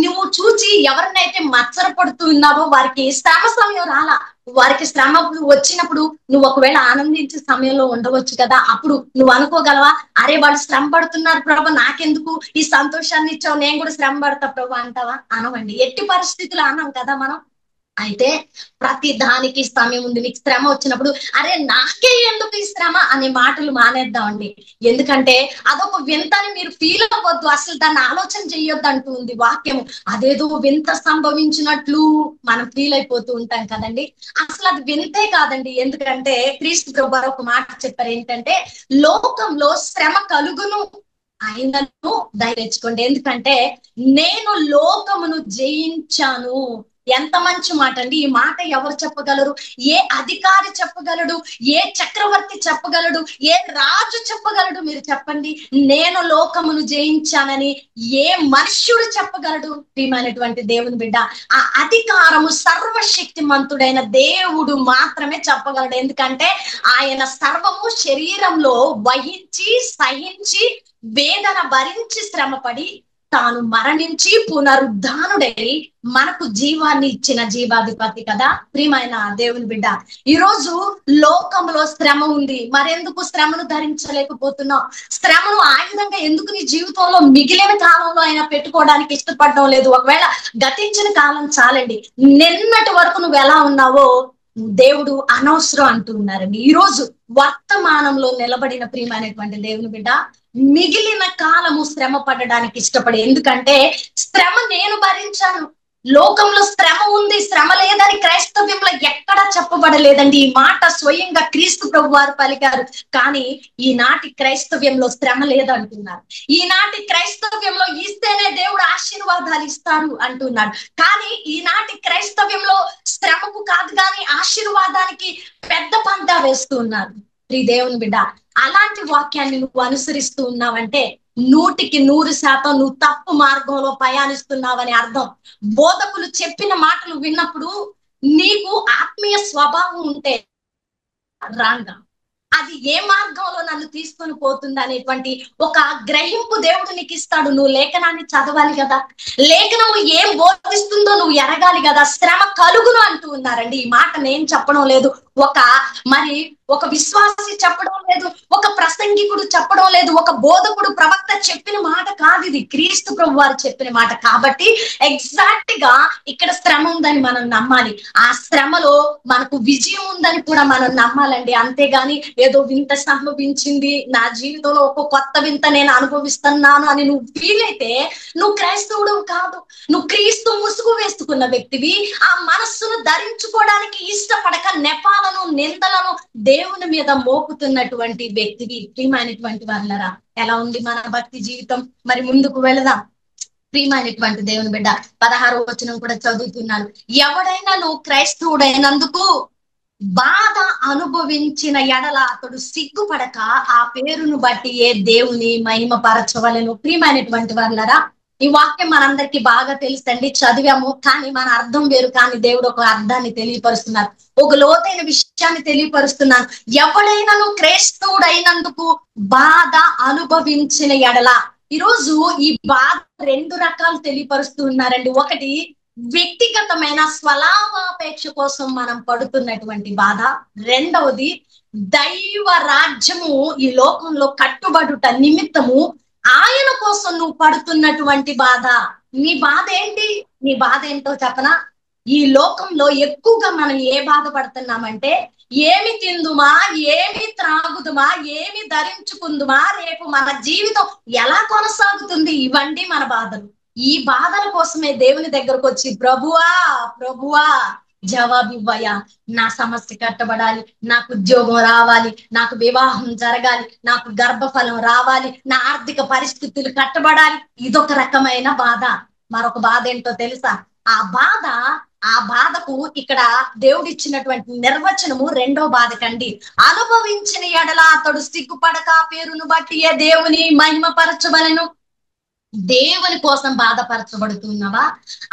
నువ్వు చూచి ఎవరినైతే మత్సరపడుతున్నావో వారికి శ్రమ సమయం రాలా. వారికి శ్రమ వచ్చినప్పుడు నువ్వు ఒకవేళ ఆనందించే సమయంలో ఉండవచ్చు కదా. అప్పుడు నువ్వు అనుకోగలవా, అరే వాళ్ళు శ్రమ పడుతున్నారు ప్రభు, నాకెందుకు ఈ సంతోషాన్ని ఇచ్చావు, నేను కూడా శ్రమ పడతా ప్రభు అంటావా? అనవండి. ఎట్టి పరిస్థితులు అన్నాం కదా మనం. అయితే ప్రతి దానికి సమయం ఉంది. నీకు శ్రమ వచ్చినప్పుడు అరే నాకే ఎందుకు ఈ శ్రమ అనే మాటలు మానేద్దామండి. ఎందుకంటే అదొక వింతని మీరు ఫీల్ అవ్వద్దు, అసలు దాన్ని ఆలోచన చెయ్యొద్దు అంటూ ఉంది వాక్యము. అదేదో వింత సంభవించినట్లు మనం ఫీల్ అయిపోతూ ఉంటాం కదండి. అసలు అది వింతే కాదండి. ఎందుకంటే క్రీస్తు ప్రభువు ఒక మాట చెప్పారు ఏంటంటే, లోకంలో శ్రమ కలుగును అయినను దయ తెచ్చుకోండి, ఎందుకంటే నేను లోకమును జయించాను. ఎంత మంచి మాట అండి. ఈ మాట ఎవరు చెప్పగలరు? ఏ అధికారి చెప్పగలడు? ఏ చక్రవర్తి చెప్పగలడు? ఏ రాజు చెప్పగలడు? మీరు చెప్పండి. నేను లోకమును జయించానని ఏ మనుష్యుడు చెప్పగలడు? ప్రియమైనటువంటి దేవుని బిడ్డ, ఆ అధికారము సర్వశక్తిమంతుడైన దేవుడు మాత్రమే చెప్పగలడు. ఎందుకంటే ఆయన సర్వము శరీరంలో వహించి సహించి వేదన భరించి శ్రమపడి తాను మరణించి పునరుద్ధానుడై మనకు జీవాన్ని ఇచ్చిన జీవాధిపతి కదా. ప్రియమైన దేవుని బిడ్డ, ఈరోజు లోకంలో శ్రమ ఉంది. మరెందుకు శ్రమను ధరించలేకపోతున్నావు? శ్రమను ఆయుధంగా ఎందుకు నీ జీవితంలో మిగిలిన కాలంలో అయినా పెట్టుకోవడానికి ఇష్టపడడం లేదు? ఒకవేళ గతించిన కాలం చాలండి. నిన్నటి వరకు నువ్వు ఎలా ఉన్నావో దేవుడు అనవసరం అంటూ ఉన్నారండి. ఈ రోజు వర్తమానంలో నిలబడిన ప్రియమైనటువంటి దేవుని బిడ్డ, మిగిలిన కాలము శ్రమ పడడానికి ఇష్టపడి, ఎందుకంటే శ్రమ నేను భరించాను, లోకంలో శ్రమ ఉంది, శ్రమ లేదని క్రైస్తవ్యంలో ఎక్కడా చెప్పబడలేదండి. ఈ మాట స్వయంగా క్రీస్తు ప్రభు వారు పలికారు. కానీ ఈనాటి క్రైస్తవ్యంలో శ్రమ లేదంటున్నారు. ఈనాటి క్రైస్తవ్యంలో ఇస్తేనే దేవుడు ఆశీర్వాదాలు ఇస్తారు అంటున్నాడు. కానీ ఈనాటి క్రైస్తవ్యంలో శ్రమకు కాదు కానీ ఆశీర్వాదానికి పెద్ద పంట వేస్తూ ఉన్నారు. ప్రియ దేవుని బిడ్డ, అలాంటి వాక్యాన్ని నువ్వు అనుసరిస్తూ ఉన్నావంటే 100% నువ్వు తప్పు మార్గంలో ప్రయాణిస్తున్నావని అర్థం. బోధకులు చెప్పిన మాటలు విన్నప్పుడు నీకు ఆత్మీయ స్వభావం ఉంటే రాంగా అది ఏ మార్గంలో నన్ను తీసుకొని పోతుంది అనేటువంటి ఒక గ్రహింపు దేవుడు నీకు ఇస్తాడు. నువ్వు లేఖనాన్ని చదవాలి కదా, లేఖనము ఏం బోధిస్తుందో నువ్వు ఎరగాలి కదా. శ్రమ కలుగును అంటూ ఉన్నారండి. ఈ మాట నేను చెప్పడం లేదు, ఒక విశ్వాసి చెప్పడం లేదు, ఒక ప్రసంగికుడు చెప్పడం లేదు, ఒక బోధకుడు ప్రవక్త చెప్పిన మాట కాదు, ఇది క్రీస్తు ప్రభు వారు చెప్పిన మాట. కాబట్టి ఎగ్జాక్ట్ గా ఇక్కడ శ్రమ ఉందని మనం నమ్మాలి. ఆ శ్రమలో మనకు విజయం ఉందని కూడా మనం నమ్మాలండి. అంతేగాని ఏదో వింత సంభవించింది నా జీవితంలో, ఒక కొత్త వింత నేను అనుభవిస్తున్నాను అని నువ్వు ఫీల్ అయితే నువ్వు క్రైస్తవుడు కాదు. నువ్వు క్రీస్తు ముసుగు వేసుకున్న వ్యక్తివి. ఆ మనస్సును ధరించుకోవడానికి ఇష్టపడక నెపాలను నిందలను దేవుని మీద మోపుతున్నటువంటి వ్యక్తివి. ప్రియమైనటువంటి వాళ్ళరా, ఎలా ఉంది మన భక్తి జీవితం? మరి ముందుకు వెళదాం. ప్రియమైనటువంటి దేవుని బిడ్డ, 16వ వచనం కూడా చదువుతున్నాను. ఎవడైనా నువ్వు క్రైస్తవుడైనందుకు బాధ అనుభవించిన ఎడల అతడు సిగ్గుపడక ఆ పేరును బట్టి ఏ దేవుని మహిమపరచవలెను. ప్రియమైనటువంటి వాళ్ళరా, ఈ వాక్యం మనందరికీ బాగా తెలుసండి, చదివాము. కానీ మన అర్థం వేరు. కానీ దేవుడు ఒక అర్థాన్ని తెలియపరుస్తున్నారు, ఒక లోతైన విషయాన్ని తెలియపరుస్తున్నాను. ఎవడైనా నువ్వు క్రైస్తవుడైనందుకు బాధ అనుభవించిన ఎడల. ఈరోజు ఈ బాధ 2 రకాలు తెలియపరుస్తూ ఉన్నారండి. ఒకటి వ్యక్తిగతమైన స్వలాభాపేక్ష కోసం మనం పడుతున్నటువంటి బాధ. రెండవది దైవ రాజ్యము ఈ లోకంలో కట్టుబడుట నిమిత్తము ఆయన కోసం నువ్వు పడుతున్నటువంటి బాధ. నీ బాధ ఏంటి? నీ బాధ ఏంటో చెప్పనా? ఈ లోకంలో ఎక్కువగా మనం ఏ బాధపడుతున్నామంటే, ఏమి తిందుమా, ఏమి త్రాగుదుమా, ఏమి ధరించుకుందుమా, రేపు మన జీవితం ఎలా కొనసాగుతుంది, ఇవండి మన బాధలు. ఈ బాధల కోసమే దేవుని దగ్గరకు వచ్చి ప్రభువా జవాబు ఇవ్వయా, నా సమస్య కట్టబడాలి, నాకు ఉద్యోగం రావాలి, నాకు వివాహం జరగాలి, నాకు గర్భఫలం రావాలి, నా ఆర్థిక పరిస్థితులు కట్టబడాలి. ఇదొక రకమైన బాధ. మరొక బాధ ఏంటో తెలుసా? ఆ బాధకు ఇక్కడ దేవుడిచ్చినటువంటి నిర్వచనము 2వ బాధకండి. అనుభవించిన ఎడల అతడు సిగ్గుపడక పేరును బట్టి ఏ దేవుని మహిమపరచవలెను. దేవుని కోసం బాధపరచబడుతున్నావా?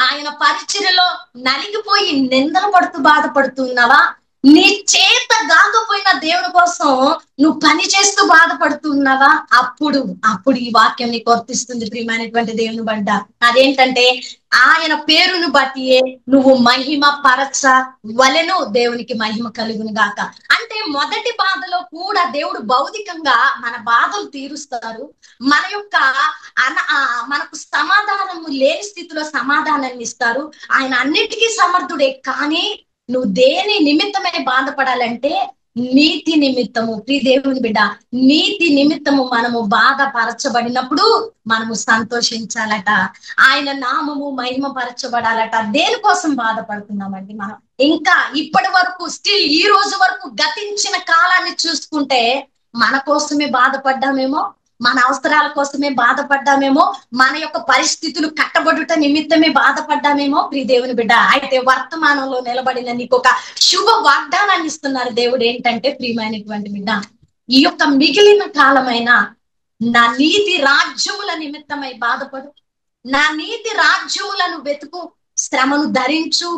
ఆయన పరిచర్యలో నలిగిపోయి నిందలు పడుతూ బాధపడుతున్నావా? నీ చేత కాకపోయినా దేవుని కోసం నువ్వు పని చేస్తూ బాధపడుతున్నావా? అప్పుడు ఈ వాక్యం నీకు వర్తిస్తుంది ప్రియమైనటువంటి దేవుని బిడ్డ. అదేంటంటే, ఆయన పేరును బట్టి నువ్వు మహిమ పరచవలెను, దేవునికి మహిమ కలుగును గాక. అంటే మొదటి బాధలో కూడా దేవుడు భౌతికంగా మన బాధలు తీరుస్తారు. మనకు సమాధానము లేని స్థితిలో సమాధానాన్ని ఇస్తారు. ఆయన అన్నిటికీ సమర్థుడే. కానీ నువ్వు దేని నిమిత్తమై బాధపడాలంటే నీతి నిమిత్తము. ప్రియ దేవుని బిడ్డ, నీతి నిమిత్తము మనము బాధపరచబడినప్పుడు మనము సంతోషించాలట. ఆయన నామము మహిమపరచబడాలట. దేనికోసం బాధపడుతున్నామండి మనం? ఇంకా ఇప్పటి వరకు స్టిల్ ఈ రోజు వరకు గతించిన కాలాన్ని చూసుకుంటే మన కోసమే బాధపడ్డామేమో, మన అవసరాల కోసమే బాధపడ్డామేమో, మన యొక్క పరిస్థితులు కట్టబడుట నిమిత్తమే బాధపడ్డామేమో. ప్రియ దేవుని బిడ్డ, అయితే వర్తమానంలో నిలబడిన నీకు ఒక శుభ వాగ్దానాన్ని ఇస్తున్నారు దేవుడు. ఏంటంటే, ప్రియమైనటువంటి బిడ్డ, ఈ యొక్క మిగిలిన కాలమైన నా నీతి రాజ్యముల నిమిత్తమై బాధపడు, నా నీతి రాజ్యములను వెతుకు, శ్రమను ధరించు,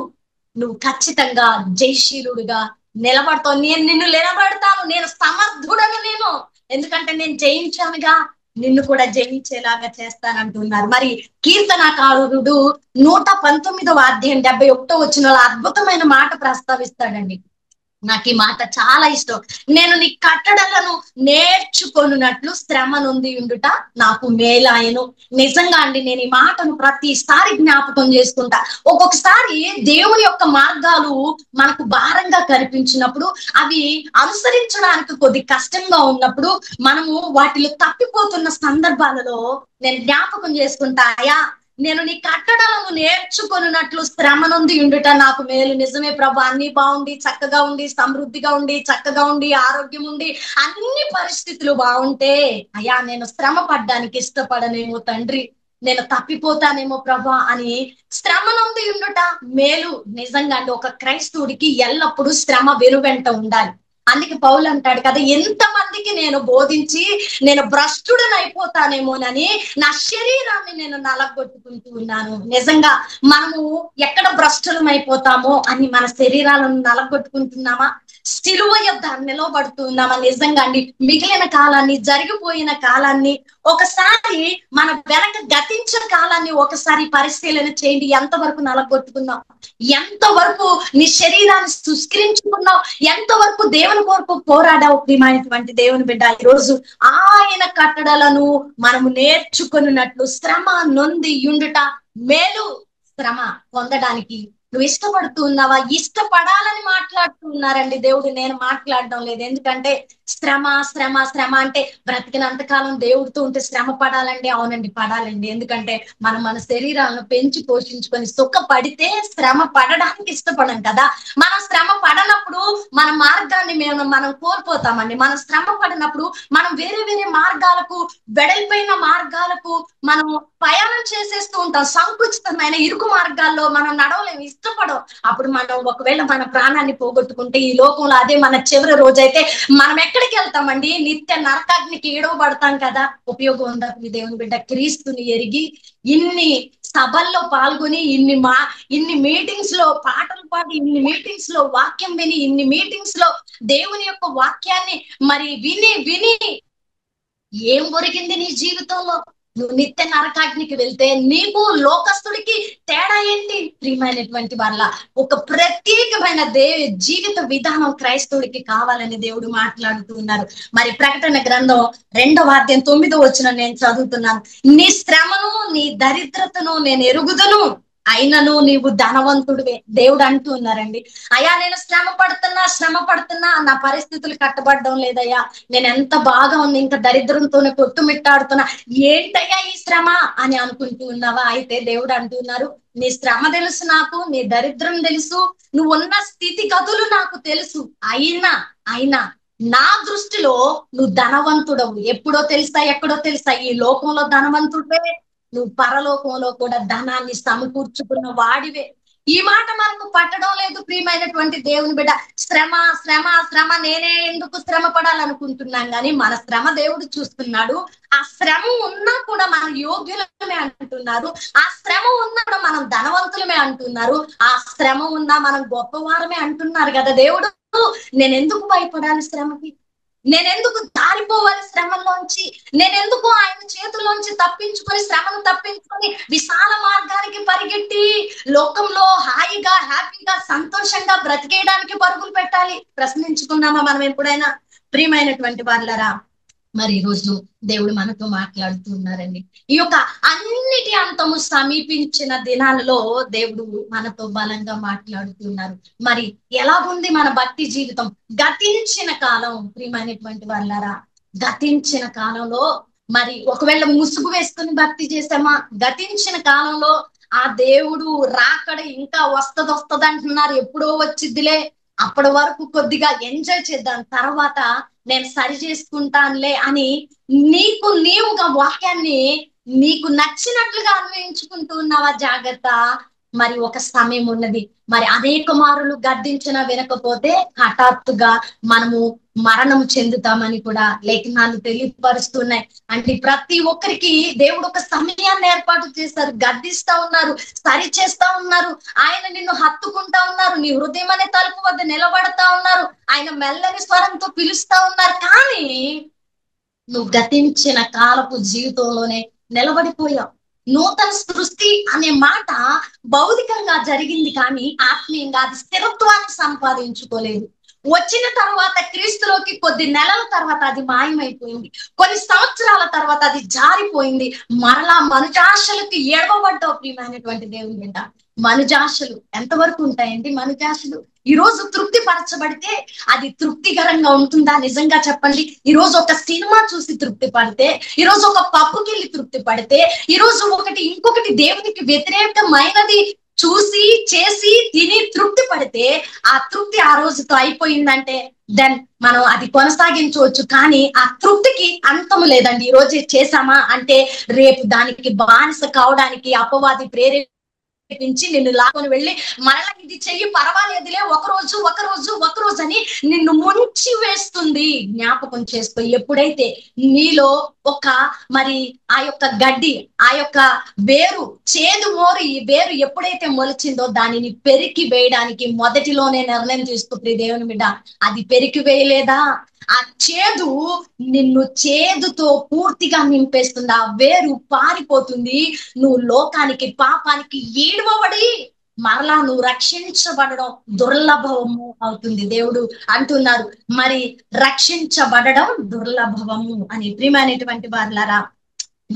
నువ్వు ఖచ్చితంగా జయశీలుడుగా నిలబడతావు. నేను నిన్ను నిలబడతాను, నేను సమర్థుడను, ఎందుకంటే నేను జయించానుగా, నిన్ను కూడా జయించేలాగా చేస్తానంటున్నారు. మరి కీర్తనకారుడు 119వ అధ్యాయం 71వ వచనంలో అద్భుతమైన మాట ప్రస్తావిస్తాడండి. నాకు ఈ మాట చాలా ఇష్టం. నేను నీ కట్టడలను నేర్చుకొనున్నట్లు శ్రమ నొంది ఉండుట నాకు మేలాయను. నిజంగా అండి, నేను ఈ మాటను ప్రతిసారి జ్ఞాపకం చేసుకుంటా. ఒక్కొక్కసారి దేవుని యొక్క మార్గాలు మనకు భారంగా కనిపించినప్పుడు, అవి అనుసరించడానికి కొద్ది కష్టంగా ఉన్నప్పుడు, మనము వాటిలో తప్పిపోతున్న సందర్భాలలో నేను జ్ఞాపకం చేసుకుంటా, అయా నేను నీ కట్టడలను నేర్చుకొనున్నట్లు శ్రమ నొంది ఉండుట నాకు మేలు. నిజమే ప్రభా, అన్ని బాగుండి చక్కగా ఉండి సమృద్ధిగా ఉండి చక్కగా ఉండి ఆరోగ్యం ఉండి అన్ని పరిస్థితులు బాగుంటే, అయ్యా నేను శ్రమ పడ్డానికి ఇష్టపడనేమో తండ్రి, నేను తప్పిపోతానేమో ప్రభా అని శ్రమ నొంది ఉండుట మేలు. నిజంగా అండి, ఒక క్రైస్తవుడికి ఎల్లప్పుడూ శ్రమ వెనువెంట ఉండాలి. అందుకే పౌలు అంటాడు కదా, ఎంతమందికి నేను బోధించి నేను భ్రష్టుడని అయిపోతానేమోనని నా శరీరాన్ని నేను నలగొట్టుకుంటూ ఉన్నాను. నిజంగా మనము ఎక్కడ భ్రష్టులం అయిపోతామో అని మన శరీరాలను నలగొట్టుకుంటున్నామా? సిలువ యొద్ద నిలవబడుతున్నామా? నిజంగా అండి, మిగిలిన కాలాన్ని, జరిగిపోయిన కాలాన్ని, ఒకసారి మన వెనక గతించిన కాలాన్ని ఒకసారి పరిశీలన చేయండి. ఎంతవరకు నలగొట్టుకున్నావు, ఎంతవరకు నీ శరీరాన్ని సుష్కరించుకున్నావు, ఎంతవరకు దేవుని కొరకు పోరాడావు. ప్రియమైనటువంటి దేవుని బిడ్డ, ఈ రోజు ఆయన కట్టడలను మనము నేర్చుకున్నట్లు శ్రమ నొంది ఉండుట మేలు. శ్రమ పొందడానికి నువ్వు ఇష్టపడుతున్నావా? ఇష్టపడాలని మాట్లాడుతున్నారండి దేవుడు, నేను మాట్లాడడం లేదు. ఎందుకంటే శ్రమ శ్రమ శ్రమ అంటే బ్రతికినంతకాలం దేవుడితో ఉంటే శ్రమ పడాలండి. అవునండి, పడాలండి. ఎందుకంటే మనం మన శరీరాలను పెంచి పోషించుకొని సుఖపడితే శ్రమ పడడానికి ఇష్టపడం కదా. మనం శ్రమ పడనప్పుడు మన మార్గాన్ని మనం కోల్పోతామండి. మనం శ్రమ పడినప్పుడు మనం వేరే వేరే మార్గాలకు, వెడల్పైన మార్గాలకు మనం ప్రయాణం చేసేస్తూ ఉంటాం. సంకుచితమైన ఇరుకు మార్గాల్లో మనం నడవలేము, ఇష్టపడం. అప్పుడు మనం ఒకవేళ మన ప్రాణాన్ని పోగొట్టుకుంటే ఈ లోకంలో అదే మన చివరి రోజైతే మనం ఎక్కడికి వెళ్తామండి? నిత్య నరకాగ్నికి ఈడవబడతాం కదా. ఉపయోగం ఉందా మీ దేవుని బిడ్డ? క్రీస్తుని ఎరిగి ఇన్ని సభల్లో పాల్గొని, ఇన్ని మీటింగ్స్ లో పాటలు పాడి, ఇన్ని మీటింగ్స్ లో వాక్యం విని, ఇన్ని మీటింగ్స్ లో దేవుని యొక్క వాక్యాన్ని మరి విని విని ఏం ఒరిగింది నీ జీవితంలో? నువ్వు నిత్య నరకాగ్నికి వెళ్తే నీకు లోకస్తుడికి తేడా ఏంటి? ప్రియమైనటువంటి వాళ్ళ ఒక ప్రత్యేకమైన జీవిత విధానం క్రైస్తవుడికి కావాలని దేవుడు మాట్లాడుతున్నారు. మరి ప్రకటన గ్రంథం 2వ అధ్యాయం 9వ వచనం నేను చదువుతున్నాను. నీ శ్రమను నీ దరిద్రతను నేను ఎరుగుదును, అయినను నీవు ధనవంతుడివే. దేవుడు అంటూ ఉన్నారండి, అయ్యా నేను శ్రమ పడుతున్నా నా పరిస్థితులు కట్టబడడం లేదయ్యా, నేను ఎంత బాగా ఉంది, ఇంకా దరిద్రంతోనే కొట్టుమిట్టాడుతున్నా, ఏంటయ్యా ఈ శ్రమ అని అనుకుంటూ ఉన్నావా? అయితే దేవుడు అంటున్నారు, నీ శ్రమ తెలుసు నాకు, నీ దరిద్రం తెలుసు, నువ్వు ఉన్న స్థితిగతులు నాకు తెలుసు. అయినా నా దృష్టిలో నువ్వు ధనవంతుడవు. ఎప్పుడో తెలుసా, ఎక్కడో తెలుసా? ఈ లోకంలో ధనవంతుడివే, నువ్వు పరలోకంలో కూడా ధనాన్ని సమకూర్చుకున్న వాడివే. ఈ మాట మనకు పట్టడం లేదు ప్రియమైనటువంటి దేవుని బిడ్డ. శ్రమ శ్రమ శ్రమ, నేనే ఎందుకు శ్రమ పడాలనుకుంటున్నాం కానీ మన శ్రమ దేవుడు చూస్తున్నాడు. ఆ శ్రమ ఉన్నా కూడా మన యోగ్యులమే అంటున్నారు, ఆ శ్రమ ఉన్నా కూడా మనం ధనవంతులమే అంటున్నారు, ఆ శ్రమ ఉన్నా మనం గొప్పవారమే అంటున్నారు కదా దేవుడు. నేనెందుకు భయపడాలి శ్రమకి? నేనెందుకు దారిపోవాలి శ్రమలోంచి? నేనెందుకు ఆయన చేతుల్లోంచి తప్పించుకొని, శ్రమను తప్పించుకొని విశాల మార్గానికి పరిగెట్టి లోకంలో హాయిగా హ్యాపీగా సంతోషంగా బ్రతికేయడానికి పరుగులు పెట్టాలి? ప్రశ్నించుకున్నామా మనం ఎప్పుడైనా? ప్రియమైనటువంటి వాళ్ళరా, మరి ఈ రోజు దేవుడు మనతో మాట్లాడుతూ ఉన్నారండి. ఈ యొక్క అన్నిటి అంతము సమీపించిన దినాలలో దేవుడు మనతో బలంగా మాట్లాడుతున్నారు. మరి ఎలాగుంది మన భక్తి జీవితం? గతించిన కాలం, ప్రియమైనటువంటి వాళ్ళారా, గతించిన కాలంలో మరి ఒకవేళ ముసుగు వేసుకుని భక్తి చేసామా? గతించిన కాలంలో ఆ దేవుడు రాకడ ఇంకా వస్తది అంటున్నారు, ఎప్పుడో వచ్చిద్దిలే, అప్పటి వరకు కొద్దిగా ఎంజాయ్ చేద్దాం, తర్వాత నేను సరి చేసుకుంటానులే అని నీవుగా వాక్యాన్ని నీకు నచ్చినట్లుగా అన్వయించుకుంటూ ఉన్నావా? జాగ్రత్త. మరి ఒక సమయం ఉన్నది, మరి అనేక మారులు గద్దించిన వినకపోతే హఠాత్తుగా మనము మరణము చెందుతామని కూడా లేఖనాలు తెలియపరుస్తున్నాయి. అంటే ప్రతి ఒక్కరికి దేవుడు ఒక సమయాన్ని ఏర్పాటు చేశారు. గద్దిస్తా ఉన్నారు, సరి చేస్తా ఉన్నారు, ఆయన నిన్ను హత్తుకుంటా ఉన్నారు, నీ హృదయం అనే తలుపు వద్ద నిలబడతా ఉన్నారు, ఆయన మెల్లని స్వరంతో పిలుస్తా ఉన్నారు. కానీ నువ్వు గతించిన కాలపు జీవితంలోనే నిలబడిపోయావు. నూతన సృష్టి అనే మాట భౌతికంగా జరిగింది కానీ ఆత్మీయంగా అది స్థిరత్వాన్ని సంపాదించుకోలేదు. వచ్చిన తర్వాత క్రీస్తులోకి కొద్ది నెలల తర్వాత అది మాయమైపోయింది, కొన్ని సంవత్సరాల తర్వాత అది జారిపోయింది. మరలా మనుజాశలకు ఏడవబడ్డావు ప్రియమైనటువంటి దేవుని బిడ్డ. మనుజాశలు ఎంతవరకు ఉంటాయండి? మనుజాశలు ఈ రోజు తృప్తి పరచబడితే అది తృప్తికరంగా ఉంటుందా? నిజంగా చెప్పండి. ఈ రోజు ఒక సినిమా చూసి తృప్తి పడితే, ఈ రోజు ఒక పబ్బుకి వెళ్ళి తృప్తి పడితే, ఈ రోజు ఇంకొకటి దేవునికి వ్యతిరేకమైనది చూసి చేసి తిని తృప్తి పడితే, ఆ తృప్తి ఆ రోజుతో అయిపోయిందంటే దెన్ మనం అది కొనసాగించవచ్చు. కానీ ఆ తృప్తికి అంతము లేదండి. ఈ రోజు చేసామా అంటే రేపు దానికి బానిస కావడానికి అపవాది ప్రేరేపించి నిన్ను లాక్కొని వెళ్ళి మరలా ఇది చెయ్యి పర్వాలేదులే ఒక రోజు అని నిన్ను ముంచి వేస్తుంది. జ్ఞాపకం చేసుకో, ఎప్పుడైతే నీలో ఒక మరి ఆ యొక్క గడ్డి, ఆ యొక్క వేరు, చేదు మోరు, ఈ వేరు ఎప్పుడైతే మొలిచిందో దానిని పెరికి వేయడానికి మొదటిలోనే నిర్ణయం తీసుకుంటుంది దేవుని బిడ్డ. అది పెరికి వేయలేదా, ఆ చేదు నిన్ను చేదుతో పూర్తిగా నింపేస్తుంది. ఆ వేరు పారిపోతుంది. నువ్వు లోకానికి పాపానికి ఈడవబడి మరలా నువ్వు రక్షించబడడం దుర్లభము అవుతుంది. దేవుడు అంటున్నారు మరి రక్షించబడడం దుర్లభము అని. ప్రియమైనటువంటి వారులారా,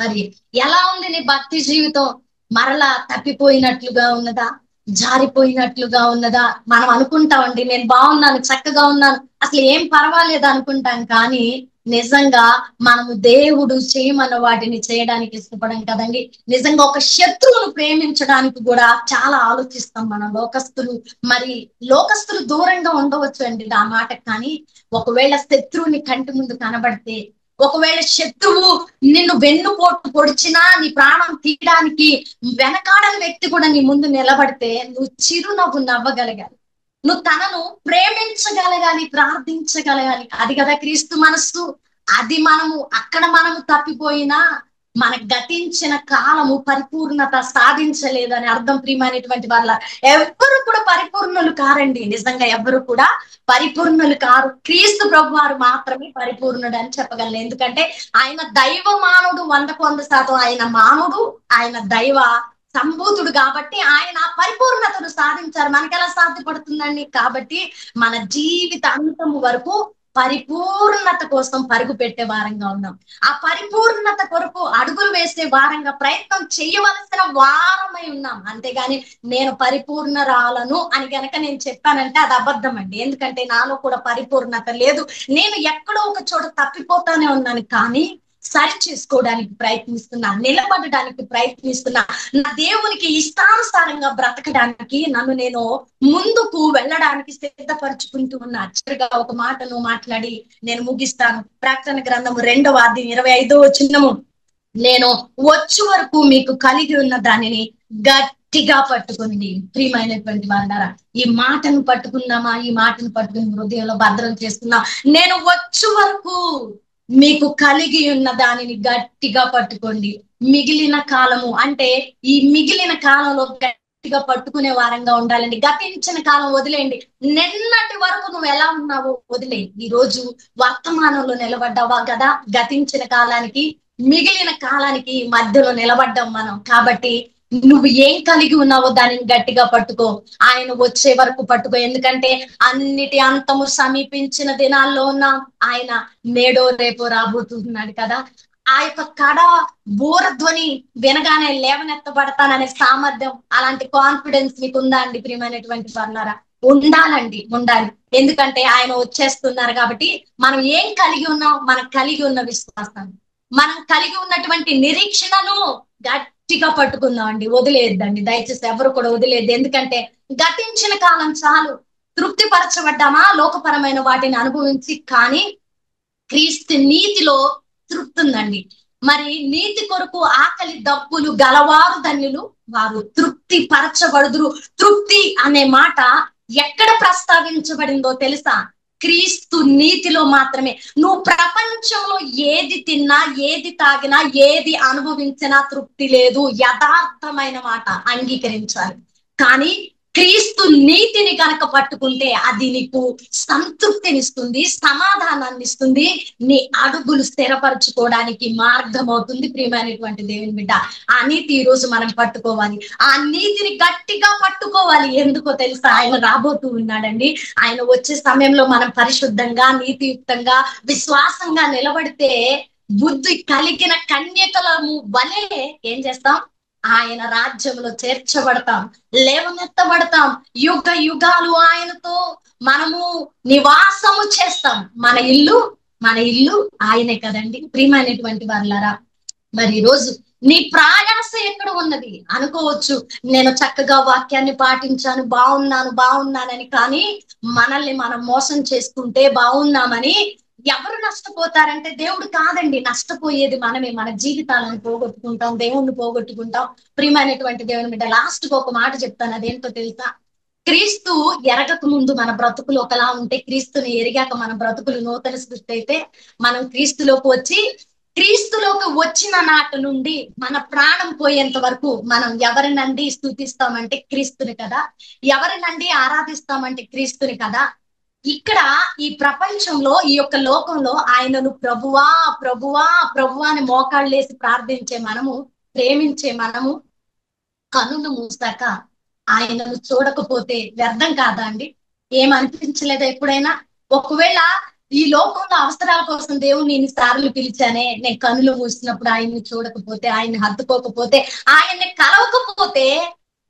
మరి ఎలా ఉంది నీ భక్తి జీవితం? మరలా తప్పిపోయినట్లుగా ఉన్నదా, జారిపోయినట్లుగా ఉన్నదా? మనం అనుకుంటామండి నేను బాగున్నాను, చక్కగా ఉన్నాను, అసలు ఏం పర్వాలేదు అనుకుంటాం. కానీ నిజంగా మనము దేవుడు చేయమన్న వాటిని చేయడానికి ఇష్టపడం కదండి. నిజంగా ఒక శత్రువును ప్రేమించడానికి కూడా చాలా ఆలోచిస్తాం మనం. లోకస్తులు దూరంగా ఉండవచ్చు అండి ఆ మాట. కానీ ఒకవేళ శత్రువుని కంటి ముందు కనబడితే, ఒకవేళ శత్రువు నిన్ను వెన్నుపోటు పొడిచినా నీ ప్రాణం తీయడానికి వెనకాడని వ్యక్తి కూడా నీ ముందు నిలబడితే నువ్వు చిరునవ్వు నవ్వగలగాలి, నువ్వు తనను ప్రేమించగలగాలి, ప్రార్థించగలగాలి. అది కదా క్రీస్తు మనస్సు. అది మనము తప్పిపోయినా మన గతించిన కాలము పరిపూర్ణత సాధించలేదని అర్థం. ప్రియమైనటువంటి వాళ్ళ ఎవ్వరు కూడా పరిపూర్ణులు కారండి. నిజంగా ఎవ్వరు కూడా పరిపూర్ణులు కారు. క్రీస్తు ప్రభు వారు మాత్రమే పరిపూర్ణుడు అని చెప్పగలను. ఎందుకంటే ఆయన దైవ మానవుడు, 100% ఆయన మానవుడు, ఆయన దైవ సంభూతుడు కాబట్టి ఆయన పరిపూర్ణతను సాధించారు. మనకెలా సాధ్యపడుతుందండి? కాబట్టి మన జీవిత అంతము వరకు పరిపూర్ణత కోసం పరుగు పెట్టే వారంగా ఉన్నాం. ఆ పరిపూర్ణత కొరకు అడుగులు వేసే వారంగా ప్రయత్నం చేయవలసిన వారమై ఉన్నాం. అంతేగాని నేను పరిపూర్ణరాలను అని గనక నేను చెప్పానంటే అది అబద్ధం అండి. ఎందుకంటే నాలో కూడా పరిపూర్ణత లేదు. నేను ఎక్కడో ఒక చోట తప్పిపోతానే ఉన్నాను. కానీ సరి చేసుకోవడానికి ప్రయత్నిస్తున్నా, నిలబడడానికి ప్రయత్నిస్తున్నా, నా దేవునికి ఇష్టానుసారంగా బ్రతకడానికి నన్ను నేను ముందుకు వెళ్ళడానికి సిద్ధపరచుకుంటూ ఉన్నా. చివరిగా ఒక మాటను మాట్లాడి నేను ముగిస్తాను. ప్రకటన గ్రంథము 2వ అధ్యాయం 25వ వచనము, నేను వచ్చు వరకు మీకు కలిగి ఉన్న దానిని గట్టిగా పట్టుకుంది. ప్రియమైనటువంటి వారంటారా, ఈ మాటను పట్టుకున్నామా? ఈ మాటను పట్టుకుని హృదయంలో భద్రం చేసుకున్నా. నేను వచ్చు వరకు మీకు కలిగి ఉన్న దానిని గట్టిగా పట్టుకోండి. మిగిలిన కాలము అంటే ఈ మిగిలిన కాలంలో గట్టిగా పట్టుకునే వారంగా ఉండాలండి. గతించిన కాలం వదిలేయండి. నిన్నటి వరకు నువ్వు ఎలా ఉన్నావో వదిలే. ఈ రోజు వర్తమానంలో నిలబడ్డావా కదా? గతించిన కాలానికి మిగిలిన కాలానికి మధ్యలో నిలబడ్డాం మనం. కాబట్టి నువ్వు ఏం కలిగి ఉన్నావో దానిని గట్టిగా పట్టుకో. ఆయన వచ్చే వరకు పట్టుకో. ఎందుకంటే అన్నిటి అంతము సమీపించిన దినాల్లో ఉన్నాం. ఆయన నేడో రేపో రాబోతున్నాడు కదా. ఆ యొక్క కడ బూరధ్వని వినగానే లేవనెత్తబడతాననే సామర్థ్యం, అలాంటి కాన్ఫిడెన్స్ మీకు ఉందా అండి? ప్రియమైనటువంటి వారులారా, ఉండాలి. ఎందుకంటే ఆయన వచ్చేస్తున్నారు. కాబట్టి మనం ఏం కలిగి ఉన్నాం? మనం కలిగి ఉన్న విశ్వాసాన్ని, మనం కలిగి ఉన్నటువంటి నిరీక్షణను గట్టిగా పట్టుకుందాం అండి. వదిలేద్దండి దయచేసి, ఎవరు కూడా వదిలేదు. ఎందుకంటే గతించిన కాలం చాలు. తృప్తి పరచబడ్డామా లోకపరమైన వాటిని అనుభవించి? కానీ క్రీస్తు నీతిలో తృప్తి ఉందండి. మరి నీతి కొరకు ఆకలి దప్పులు గలవారు ధన్యులు, వారు తృప్తి పరచబడుదురు. తృప్తి అనే మాట ఎక్కడ ప్రస్తావించబడిందో తెలుసా? క్రీస్తు నీతిలో మాత్రమే. నువ్వు ప్రపంచంలో ఏది తిన్నా, ఏది తాగినా, ఏది అనుభవించినా తృప్తి లేదు. యథార్థమైన మాట అంగీకరించాలి. కానీ క్రీస్తు నీతిని కనుక పట్టుకుంటే అది నీకు సంతృప్తినిస్తుంది, సమాధానాన్ని ఇస్తుంది, నీ అడుగులు స్థిరపరచుకోవడానికి మార్గం అవుతుంది. ప్రియమైనటువంటి దేవుని బిడ్డ, ఆ నీతి ఈ రోజు మనం పట్టుకోవాలి. ఆ నీతిని గట్టిగా పట్టుకోవాలి. ఎందుకో తెలుసా? ఆయన రాబోతూ ఉన్నాడండి. ఆయన వచ్చే సమయంలో మనం పరిశుద్ధంగా, నీతియుక్తంగా, విశ్వాసంగా నిలబడితే బుద్ధి కలిగిన కన్యకలము వలె ఏం చేస్తాం? ఆయన రాజ్యంలో చేర్చబడతాం, లేవనెత్తబడతాం. యుగ యుగాలు ఆయనతో మనము నివాసము చేస్తాం. మన ఇల్లు ఆయనే కదండి. ప్రియమైనటువంటి వాళ్ళారా, మరి ఈ రోజు నీ ప్రయాస ఎక్కడ ఉన్నది అనుకోవచ్చు. నేను చక్కగా వాక్యాన్ని పాటించాను, బాగున్నానని. కానీ మనల్ని మనం మోసం చేసుకుంటే బాగున్నామని ఎవరు నష్టపోతారంటే దేవుడు కాదండి, నష్టపోయేది మనమే. మన జీవితాలను పోగొట్టుకుంటాం, దేవుణ్ణి పోగొట్టుకుంటాం. ప్రియమైనటువంటి దేవుని బిడ్డ, లాస్ట్ కు ఒక మాట చెప్తాను. అదేంటో తెలుసా? క్రీస్తు ఎరగక ముందు మన బ్రతుకులు ఒకలా ఉంటే, క్రీస్తుని ఎరిగాక మన బ్రతుకులు నూతన సృష్టి అయితే, మనం క్రీస్తులోకి వచ్చిన నాటి నుండి మన ప్రాణం పోయేంత వరకు మనం ఎవరినండి స్తుతిస్తామంటే క్రీస్తుని కదా, ఎవరినండి ఆరాధిస్తామంటే క్రీస్తుని కదా. ఇక్కడ ఈ ప్రపంచంలో, ఈ యొక్క లోకంలో ఆయనను ప్రభువా ప్రభువా ప్రభువా అని మోకాళ్ళేసి ప్రార్థించే మనము, ప్రేమించే మనము కనులు మూసాక ఆయనను చూడకపోతే వ్యర్థం కాదా అండి? ఏమనిపించలేదా ఎప్పుడైనా? ఒకవేళ ఈ లోకంలో అవసరాల కోసం దేవుణ్ణి ఇన్నిసార్లు పిలిచానే, నేను కనులు మూసినప్పుడు ఆయన్ని చూడకపోతే, ఆయన్ని హత్తుకోకపోతే, ఆయన్ని కలవకపోతే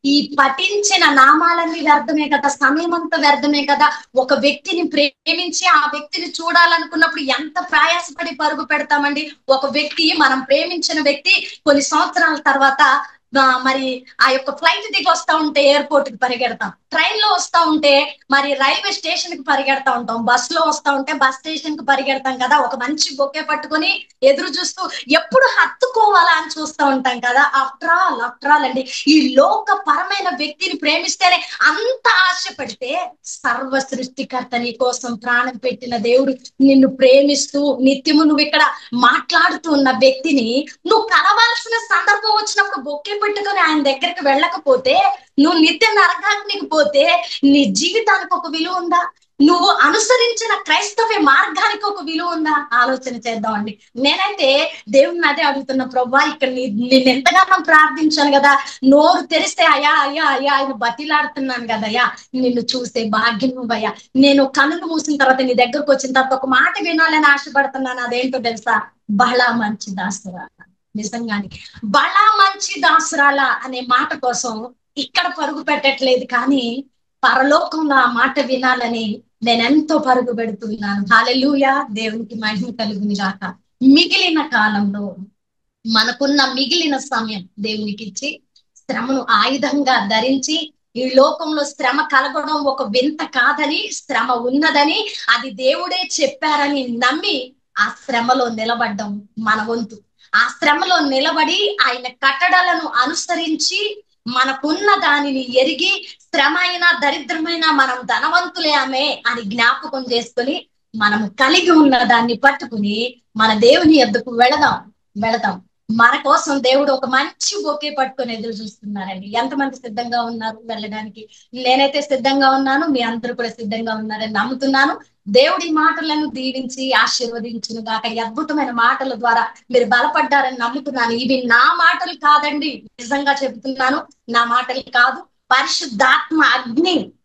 ఈ పఠించిన నామాలన్నీ వ్యర్థమే కదా, సమయం అంతా వ్యర్థమే కదా. ఒక వ్యక్తిని ప్రేమించి ఆ వ్యక్తిని చూడాలనుకున్నప్పుడు ఎంత ప్రయాసపడి పరుగు పెడతామండి. ఒక వ్యక్తి, మనం ప్రేమించిన వ్యక్తి కొన్ని సంవత్సరాల తర్వాత మరి ఆ యొక్క ఫ్లైట్ దిగి వస్తా ఉంటే ఎయిర్పోర్ట్ కి పరిగెడతాం, ట్రైన్ లో వస్తా ఉంటే మరి రైల్వే స్టేషన్ కి పరిగెడతా ఉంటాం, బస్ లో వస్తా ఉంటే బస్ స్టేషన్ కి పరిగెడతాం కదా. ఒక మంచి బొకే పట్టుకొని ఎదురు చూస్తూ ఎప్పుడు హత్తుకోవాలా అని చూస్తూ ఉంటాం కదా. ఆఫ్టర్ ఆల్ అండి, ఈ లోక పరమైన వ్యక్తిని ప్రేమిస్తేనే అంత ఆశపడితే, సర్వ సృష్టికర్త నీ కోసం ప్రాణం పెట్టిన దేవుడు నిన్ను ప్రేమిస్తూ నిత్యము నువ్వు ఇక్కడ మాట్లాడుతూ ఉన్న వ్యక్తిని నువ్వు కలవాల్సిన సందర్భం వచ్చినప్పుడు బొకే పెట్టుకొని ఆయన దగ్గరికి వెళ్ళకపోతే, నువ్వు నిత్య నరకానికి పోతే నీ జీవితానికి ఒక విలువ ఉందా? నువ్వు అనుసరించిన క్రైస్తవ మార్గానికి ఒక విలువ ఉందా? ఆలోచన చేద్దామండి. నేనైతే దేవుని అదే అడుగుతున్న, ప్రభా ఇక్కడ నేను ఎంతగానో ప్రార్థించాను కదా, నోరు తెరిస్తే అయ్యా ఆయన బతిలాడుతున్నాను కదయ్యా, నిన్ను చూసే భాగ్యం నువ్వయ్యా. నేను కన్నులు మూసిన తర్వాత నీ దగ్గరకు వచ్చిన తర్వాత ఒక మాట వినాలని ఆశపడుతున్నాను. అదేంటో తెలుసా? బహళా మంచి దాసురాల. నిజంగానే బలా మంచి దాసురాల అనే మాట కోసం ఇక్కడ పరుగు పెట్టట్లేదు, కానీ పరలోకంలో ఆ మాట వినాలని నేనెంతో పరుగు పెడుతున్నాను. హల్లెలూయా, దేవునికి మహిమ కలుగుని గాక. మిగిలిన కాలంలో మనకున్న మిగిలిన సమయం దేవునికి ఇచ్చి, శ్రమను ఆయుధంగా ధరించి, ఈ లోకంలో శ్రమ కలగడం ఒక వింత కాదని, శ్రమ ఉన్నదని, అది దేవుడే చెప్పారని నమ్మి ఆ శ్రమలో నిలబడ్డం మన వంతు. ఆ శ్రమలో నిలబడి ఆయన కట్టడలను అనుసరించి మనకున్న దానిని ఎరిగి, శ్రమ అయినా దరిద్రమైనా మనం ధనవంతులే ఆమె అని జ్ఞాపకం చేసుకొని, మనము కలిగి ఉన్న దాన్ని పట్టుకుని మన దేవుని యొద్దకు వెళదాం. మన కోసం దేవుడు ఒక మంచి బొకే పట్టుకొని ఎదురు చూస్తున్నారండి. ఎంతమంది సిద్ధంగా ఉన్నారు వెళ్ళడానికి? నేనైతే సిద్ధంగా ఉన్నాను, మీ అందరూ కూడా సిద్ధంగా ఉన్నారని నమ్ముతున్నాను. దేవుడి మాటలను దీవించి ఆశీర్వదించును గాక. అద్భుతమైన మాటల ద్వారా మీరు బలపడ్డారని నమ్ముతున్నాను. ఇవి నా మాటలు కాదండి, నిజంగా చెబుతున్నాను, నా మాటలు కాదు. పరిశుద్ధాత్మ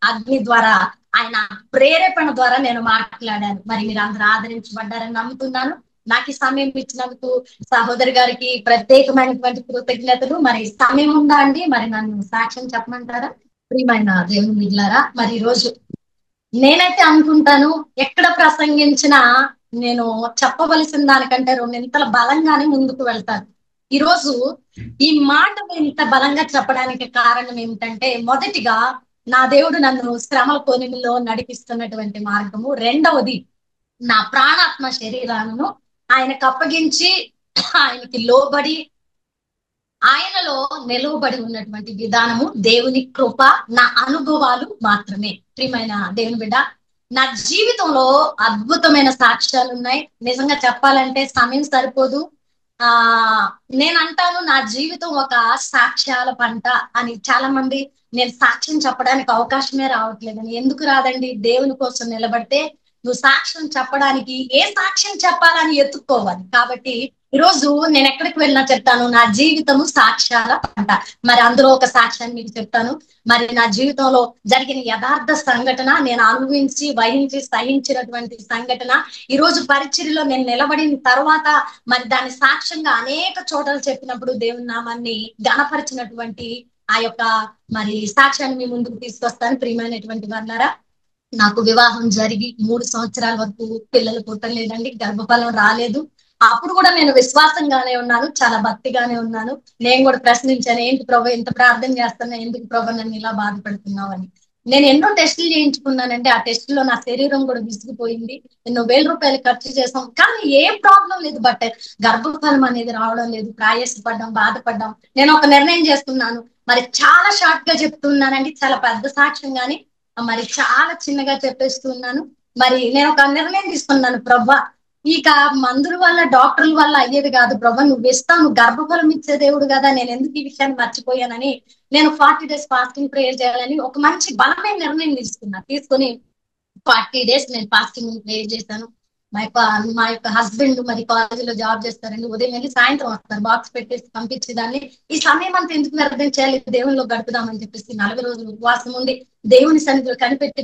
అగ్ని ద్వారా, ఆయన ప్రేరేపణ ద్వారా నేను మాట్లాడాను. మరి మీరు అందరూ ఆదరించబడ్డారని నమ్ముతున్నాను. నాకు ఈ సమయం ఇచ్చినందుకు సహోదరి గారికి ప్రత్యేకమైనటువంటి కృతజ్ఞతలు. మరి సమయం ఉందా అండి? మరి నన్ను సాక్ష్యం చెప్పమంటారా? ప్రియమైన దేవుని బిడ్డలారా, మరి ఈ రోజు నేనైతే అనుకుంటాను, ఎక్కడ ప్రసంగించినా నేను చెప్పవలసిన దానికంటే రెండింతల బలంగానే ముందుకు వెళ్తాను. ఈరోజు ఈ మాట ఇంత బలంగా చెప్పడానికి కారణం ఏమిటంటే, మొదటిగా నా దేవుడు నన్ను శ్రమల కొనిమిలో నడిపిస్తున్నటువంటి మార్గము, రెండవది నా ప్రాణాత్మ శరీరాలను ఆయనకు అప్పగించి ఆయనకి లోబడి ఆయనలో నిలవబడి ఉన్నటువంటి విధానము, దేవుని కృప, నా అనుభవాలు మాత్రమే. ప్రియమైన దేవుని బిడ్డ, నా జీవితంలో అద్భుతమైన సాక్ష్యాలు ఉన్నాయి. నిజంగా చెప్పాలంటే సమయం సరిపోదు. నేను అంటాను, నా జీవితం ఒక సాక్ష్యాల పంట అని. చాలా మంది నేను సాక్ష్యం చెప్పడానికి అవకాశమే రావట్లేదని. ఎందుకు రాదండి? దేవుని కోసం నిలబడితే నువ్వు సాక్ష్యం చెప్పడానికి ఏ సాక్ష్యం చెప్పాలని ఎత్తుక్కోవాలి. కాబట్టి ఈరోజు నేను ఎక్కడికి వెళ్ళినా చెప్తాను, నా జీవితము సాక్ష్యాల పంట. మరి అందులో ఒక సాక్ష్యాన్ని మీకు చెప్తాను. మరి నా జీవితంలో జరిగిన యథార్థ సంఘటన, నేను అనుభవించి వహించి సహించినటువంటి సంఘటన, ఈ రోజు పరిచర్యలో నేను నిలబడిన తర్వాత మరి దాని సాక్ష్యంగా అనేక చోట్ల చెప్పినప్పుడు దేవుని నామాన్ని ఘనపరిచినటువంటి ఆ యొక్క మరి సాక్ష్యాన్ని మీ ముందుకు తీసుకొస్తాను. ప్రియమైనటువంటి వాళ్ళారా, నాకు వివాహం జరిగి 3 సంవత్సరాల వరకు పిల్లలు పుట్టలేదండి, గర్భఫలం రాలేదు. అప్పుడు కూడా నేను విశ్వాసంగానే ఉన్నాను, చాలా భక్తిగానే ఉన్నాను. నేను కూడా ప్రశ్నించాను, ఏంటి ప్రభు ఇంత ప్రార్థన చేస్తున్నా, ఎందుకు ప్రభు నన్ను ఇలా బాధపడుతున్నావు అని. నేను ఎన్నో టెస్టులు చేయించుకున్నానంటే ఆ టెస్టులో నా శరీరం కూడా విసిగిపోయింది. ఎన్నో వేల రూపాయలు ఖర్చు చేసాం, కానీ ఏ ప్రాబ్లం లేదు. బట్ గర్భఫలం అనేది రావడం లేదు. ప్రయాసపడ్డాం, బాధపడ్డాం. నేను ఒక నిర్ణయం చేసుకున్నాను. మరి చాలా షార్ట్ గా చెప్తున్నానండి, చాలా పెద్ద సాక్ష్యం గాని మరి చాలా చిన్నగా చెప్పేస్తున్నాను. మరి నేను ఒక నిర్ణయం తీసుకున్నాను, ప్రభా ఇక మందుల వల్ల డాక్టర్ల వల్ల అయ్యేది కాదు ప్రభా, నువ్వు ఇస్తావు, నువ్వు గర్భఫలం ఇచ్చే దేవుడు కదా, నేను ఎందుకు ఈ విషయాన్ని మర్చిపోయానని నేను 40 days ఫాస్టింగ్ ప్రేయర్ చేయాలని ఒక మంచి బలమైన నిర్ణయం తీసుకుని 40 days నేను ఫాస్టింగ్ ప్రేయర్ చేశాను. మా యొక్క హస్బెండ్ మరి కాలేజీలో జాబ్ చేస్తారండి. ఉదయం వెళ్ళి సాయంత్రం వస్తారు, బాక్స్ పెట్టేసి పంపించేదాన్ని. ఈ సమయం అంతా ఎందుకు వ్యర్థం చేయాలి, దేవునిలో గడుపుదామని చెప్పేసి 40 రోజులు ఉపవాసం ఉండి దేవుని సన్నిధిలో కనిపెట్టి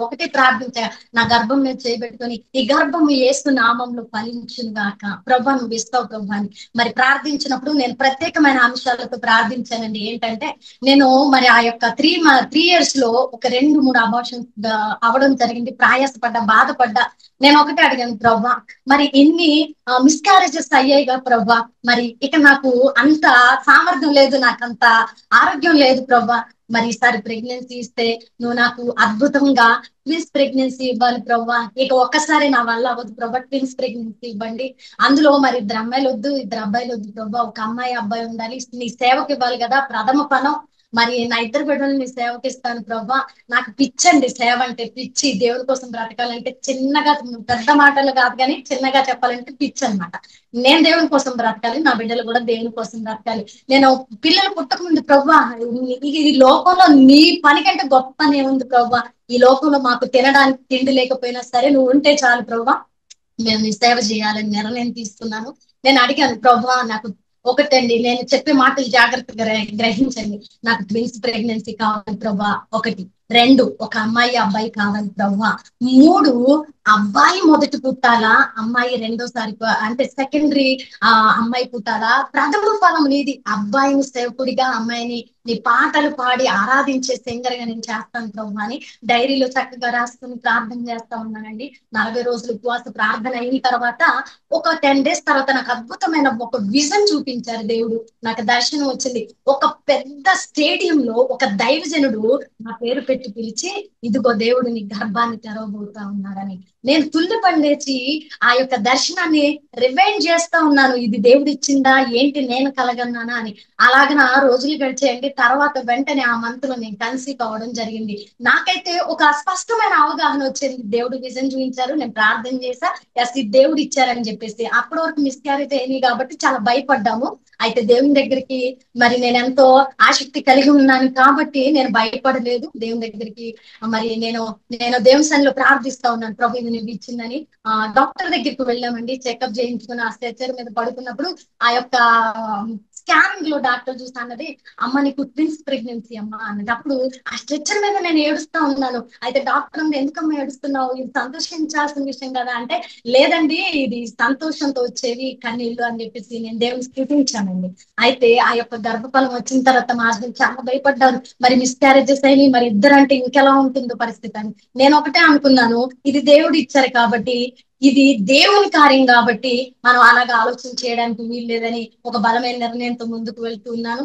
ఒకటే ప్రార్థించా, నా గర్భం మీద చేయబెట్టుకొని ఈ గర్భం యేసు నామంలో ఫలించును గాక, ప్రభా నువ్వు ఇస్తావు ప్రభా అని మరి ప్రార్థించినప్పుడు నేను ప్రత్యేకమైన అంశాలతో ప్రార్థించానండి. ఏంటంటే నేను మరి ఆ యొక్క 3 years లో ఒక 2-3 అబార్షన్స్ అవ్వడం జరిగింది. ప్రయాసపడ్డా, బాధపడ్డా. నేను ఒకటే అడిగాను, ప్రభా మరి ఇన్ని మిస్క్యారేజెస్ అయ్యాయిగా ప్రభా, మరి ఇక నాకు అంత సామర్థ్యం లేదు, నాకు అంత ఆరోగ్యం లేదు ప్రభా, మరి ఈసారి ప్రెగ్నెన్సీ ఇస్తే నువ్వు నాకు అద్భుతంగా ట్విన్స్ ప్రెగ్నెన్సీ ఇవ్వాలి ప్రభా, ఇక ఒక్కసారి నా వల్ల అవ్వదు ప్రభా, ట్విన్స్ ప్రెగ్నెన్సీ ఇవ్వండి. అందులో మరి 2 అమ్మాయిలు వద్దు, 2 అబ్బాయిలు వద్దు ప్రభా, ఒక అమ్మాయి అబ్బాయి ఉండాలి, నీ సేవకి ఇవ్వాలి కదా, ప్రథమ ఫలం మరి నా 2 బిడ్డలు నీ సేవకి ఇస్తాను ప్రభా. నాకు పిచ్చండి సేవ అంటే, పిచ్చి. దేవుని కోసం బ్రతకాలంటే చిన్నగా, పెద్ద మాటలు కాదు కానీ చిన్నగా చెప్పాలంటే పిచ్చి అనమాట. నేను దేవుని కోసం బ్రతకాలి, నా బిడ్డలు కూడా దేవుని కోసం బ్రతకాలి. నేను పిల్లలు పుట్టక ముందు ప్రభా ఈ లోకంలో నీ పని కంటే గొప్ప పని ఉంది ప్రభా, ఈ లోకంలో మాకు తినడానికి తిండి లేకపోయినా సరే నువ్వు ఉంటే చాలు ప్రభా, మేము నీ సేవ చేయాలని నిర్ణయం తీసుకున్నాను. నేను అడిగాను, ప్రభా నాకు ఒకటండి, నేను చెప్పే మాటలు జాగ్రత్తగా గ్రహించండి, నాకు ట్విన్స్ ప్రెగ్నెన్సీ కావాలి ప్రభా, 1. 2 ఒక అమ్మాయి అబ్బాయి కావాలి ప్రభా. 3 అబ్బాయి మొదటి పుట్టాలా, అమ్మాయి రెండోసారి అంటే సెకండరీ అమ్మాయి పుట్టాలా, ప్రథమ ఫలం నీది, అబ్బాయిని సేవకుడిగా, అమ్మాయిని నీ పాటలు పాడి ఆరాధించే సింగర్ గా నేను చేస్తాను ప్రభు అని డైరీలో చక్కగా రాసుకుని ప్రార్థన చేస్తా ఉన్నానండి. 40 రోజులు ఉపవాస ప్రార్థన అయిన తర్వాత ఒక 10 days తర్వాత నాకు అద్భుతమైన ఒక విజన్ చూపించారు దేవుడు. నాకు దర్శనం వచ్చింది. ఒక పెద్ద స్టేడియంలో ఒక దైవజనుడు నా పేరు పెట్టి పిలిచి, ఇదిగో దేవుడు నీ గర్భాన్ని తెరవబోతా ఉన్నాడని. నేను తుల్లిపడి లేచి ఆ యొక్క దర్శనాన్ని రివైండ్ చేస్తా ఉన్నాను, ఇది దేవుడు ఇచ్చిందా ఏంటి, నేను కలగన్నానా అని. అలాగన రోజులు గడిచేయండి. తర్వాత వెంటనే ఆ మంత్ లో నేను కన్సీవ్ అవ్వడం జరిగింది. నాకైతే ఒక స్పష్టమైన అవగాహన వచ్చింది, దేవుడు విజన్ చూపించారు, నేను ప్రార్థన చేశా, ఎస్ ఇది దేవుడు ఇచ్చారని చెప్పేసి. అప్పటి వరకు మిస్క్యారేజ్ అయినాయి కాబట్టి చాలా భయపడ్డాము. అయితే దేవుని దగ్గరికి మరి నేను ఎంతో ఆసక్తి కలిగి ఉన్నాను కాబట్టి నేను భయపడలేదు. దేవుని దగ్గరికి మరి నేను దేవుని సన్నిధిలో ప్రార్థిస్తా ఉన్నాను, ప్రభు ఇది నువ్వు ఇచ్చిందని. డాక్టర్ దగ్గరికి వెళ్ళామండి, చెకప్ చేయించుకుని ఆ స్ట్రెచర్ మీద పడుకున్నప్పుడు ఆ యొక్క స్కానింగ్ లో డాక్టర్ చూస్తా అన్నది, అమ్మ నీకు ట్విన్స్ ప్రెగ్నెన్సీ అమ్మా అన్నది. అప్పుడు ఆ స్ట్రెచర్ మీద నేను ఏడుస్తా ఉన్నాను. అయితే డాక్టర్ అన్నది, ఎందుకమ్మా ఏడుస్తున్నావు, ఇది సంతోషించాల్సిన విషయం కదా అంటే, లేదండి ఇది సంతోషంతో వచ్చేవి కన్నీళ్లు అని చెప్పేసి నేను దేవుని స్థుతించానండి. అయితే ఆ యొక్క గర్భఫలం వచ్చిన తర్వాత మా హస్బెండ్ చాలా భయపడ్డారు, మరి మిస్క్యారేజెస్ అయినాయి, మరి ఇద్దరంటే ఇంకెలా ఉంటుందో పరిస్థితి అని. నేను ఒకటే అనుకున్నాను, ఇది దేవుడు ఇచ్చారు కాబట్టి, ఇది దేవుని కార్యం కాబట్టి మనం అలాగా ఆలోచన చేయడానికి వీలు లేదని ఒక బలమైన నిర్ణయంతో ముందుకు వెళ్తూ ఉన్నాను.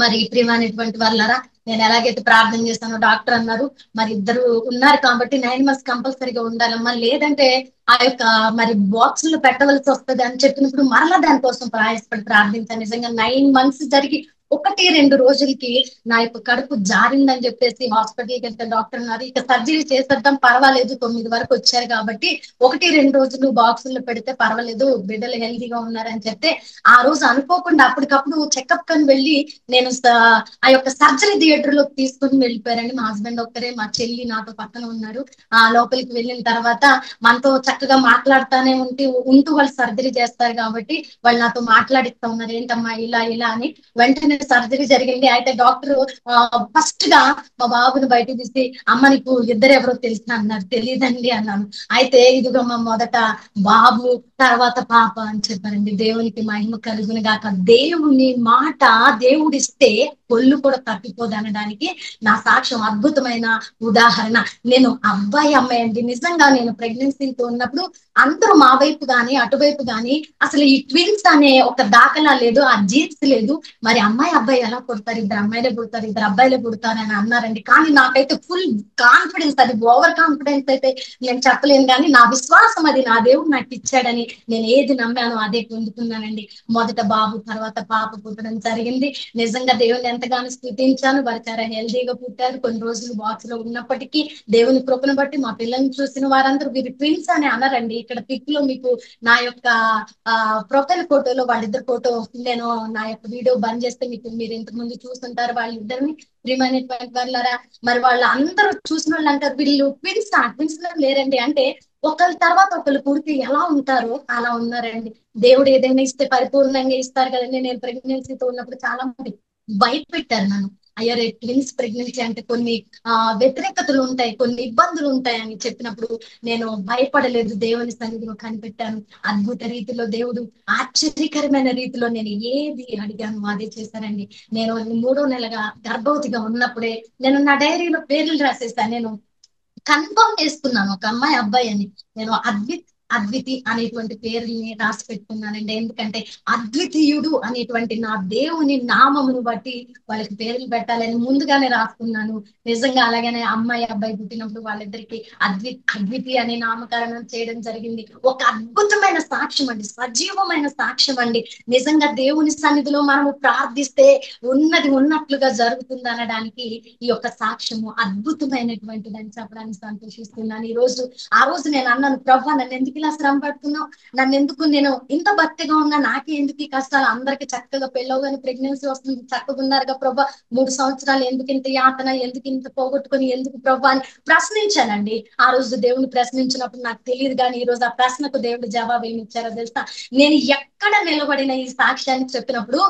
మరి ప్రియమైనటువంటి వాళ్ళరా, నేను ఎలాగైతే ప్రార్థన చేస్తానో డాక్టర్ అన్నారు, మరి ఇద్దరు ఉన్నారు కాబట్టి 9 months కంపల్సరీగా ఉండాలమ్మా, లేదంటే ఆ యొక్క మరి బాక్స్ లో పెట్టవలసి వస్తుంది అని చెప్పినప్పుడు మరలా దానికోసం ప్రయాసపడి ప్రార్థించాను. నిజంగా 9 months జరిగి 1-2 రోజులకి నా యొక్క కడుపు జారిందని చెప్పేసి హాస్పిటల్కి వెళ్తే డాక్టర్ అన్నారు ఇక సర్జరీ చేసేద్దాం పర్వాలేదు 9 వరకు వచ్చారు కాబట్టి 1-2 రోజులు బాక్సుల్లో పెడితే పర్వాలేదు బిడ్డలు హెల్తీగా ఉన్నారని చెప్తే ఆ రోజు అనుకోకుండా అప్పటికప్పుడు చెకప్ కని వెళ్ళి నేను ఆ యొక్క సర్జరీ థియేటర్ లోకి తీసుకుని వెళ్ళిపోయారండి. మా హస్బెండ్ ఒక్కరే, మా చెల్లి నాతో పక్కన ఉన్నారు. ఆ లోపలికి వెళ్ళిన తర్వాత మనతో చక్కగా మాట్లాడుతానే ఉంటూ వాళ్ళు సర్జరీ చేస్తారు కాబట్టి వాళ్ళు నాతో మాట్లాడిస్తా ఉన్నారు, ఏంటమ్మా ఇలా ఇలా అని. వెంటనే సర్జరీ జరిగింది. అయితే డాక్టర్ ఫస్ట్ గా మా బాబుని బయటకు తీసి అమ్మ నీకు ఎవరో తెలిసిన అన్నారు. తెలియదండి అన్నాను. అయితే ఇదిగో మా మొదట బాబు తర్వాత పాప అని చెప్పారండి. దేవునికి మహిమ కలుగును గాక. దేవుని మాట దేవుడిస్తే కొల్లు కూడా తప్పిపోదు అనడానికి నా సాక్ష్యం అద్భుతమైన ఉదాహరణ. నేను అబ్బాయి అమ్మాయి అండి. నిజంగా నేను ప్రెగ్నెన్సీతో ఉన్నప్పుడు అందరూ మా వైపు గాని అటువైపు గాని అసలు ఈ ట్విన్స్ అనే ఒక దాఖలా లేదు, ఆ జీన్స్ లేదు. మరి అమ్మాయి అబ్బాయి ఎలా పుడతారు, 2 అమ్మాయిలే పుడతారు 2 అబ్బాయిలే పుడతారు అని అన్నారండి. కానీ నాకైతే ఫుల్ కాన్ఫిడెన్స్, అది ఓవర్ కాన్ఫిడెన్స్ అయితే నేను చెప్పలేను కానీ నా విశ్వాసం అది నా దేవుడు నాకు ఇచ్చాడని నేను ఏది నమ్మానో అదే పొందుకున్నానండి. మొదట బాబు తర్వాత పాప పుట్టడం జరిగింది. నిజంగా దేవుని ఎంతగానో స్తుతించాను. వారు చాలా హెల్దీగా పుట్టారు. కొన్ని రోజులు బాక్స్ లో ఉన్నప్పటికీ దేవుని కృపను బట్టి మా పిల్లల్ని చూసిన వారందరూ వీరు ట్విన్స్ అని అన్నారండి. ఇక్కడ పిక్ లో మీకు నా యొక్క ప్రొఫైల్ ఫోటోలో వాళ్ళిద్దరు ఫోటో నేను నా యొక్క వీడియో బంద్ చేస్తే మీకు మీరు ఇంతకు ముందు చూస్తుంటారు వాళ్ళిద్దరిని ప్రియమైనటువంటి వాళ్ళరా. మరి వాళ్ళు అందరూ చూసిన వాళ్ళు అంటారు వీళ్ళు ట్విన్స్ ట్విన్స్ లో లేరండి అంటే ఒకరి తర్వాత ఒకరు పుడితే ఎలా ఉంటారో అలా ఉన్నారండి. దేవుడు ఏదైనా ఇస్తే పరిపూర్ణంగా ఇస్తారు కదండి. నేను ప్రెగ్నెన్సీతో ఉన్నప్పుడు చాలా మంది భయపెట్టారు నన్ను. అయ్యో రేపు ట్విన్స్ ప్రెగ్నెన్సీ అంటే కొన్ని వ్యతిరేకతలు ఉంటాయి, కొన్ని ఇబ్బందులు ఉంటాయి అని చెప్పినప్పుడు నేను భయపడలేదు. దేవుని సన్నిధిలో కనిపెట్టాను. అద్భుత రీతిలో దేవుడు ఆశ్చర్యకరమైన రీతిలో నేను ఏది అడిగాను అదే చేశానండి. నేను 3వ నెలగా గర్భవతిగా ఉన్నప్పుడే నేను నా డైరీలో పేర్లు రాసేసాను. నేను కన్ఫర్మ్ చేసుకున్నాను ఒక అమ్మాయి అబ్బాయి అని. నేను అద్వితి అనేటువంటి పేరుని రాసి పెట్టుకున్నానండి. ఎందుకంటే అద్వితీయుడు అనేటువంటి నా దేవుని నామమును బట్టి వాళ్ళకి పేర్లు పెట్టాలని ముందుగానే రాసుకున్నాను. నిజంగా అలాగనే అమ్మాయి అబ్బాయి పుట్టినప్పుడు వాళ్ళిద్దరికి అద్వితి అనే నామకరణం చేయడం జరిగింది. ఒక అద్భుతమైన సాక్ష్యం అండి, సజీవమైన సాక్ష్యం అండి. నిజంగా దేవుని సన్నిధిలో మనము ప్రార్థిస్తే ఉన్నది ఉన్నట్లుగా జరుగుతుంది అనడానికి ఈ యొక్క సాక్ష్యము అద్భుతమైనటువంటిదని చెప్పడానికి సంతోషిస్తున్నాను. ఆ రోజు నేను అన్నాను, ప్రభా నన్ను ఎందుకు ఇలా శ్రమ పడుతున్నావు, నన్ను ఎందుకు, నేను ఇంత భక్తిగా ఉన్నా నాకే ఎందుకు ఈ కష్టాలు, అందరికి చక్కగా పెళ్ళవగానే ప్రెగ్నెన్సీ వస్తుంది చక్కగా ఉన్నారుగా ప్రభా, 3 సంవత్సరాలు ఎందుకు ఇంత యాతన, ఎందుకు ఇంత పోగొట్టుకుని ఎందుకు ప్రభా అని ప్రశ్నించానండి. ఆ రోజు దేవుని ప్రశ్నించినప్పుడు నాకు తెలియదు కానీ ఈ రోజు ఆ ప్రశ్నకు దేవుడు జవాబు ఏమి ఇచ్చారో తెలుసా. నేను ఎక్కడ నిలబడిన ఈ సాక్ష్యాన్ని చెప్పినప్పుడు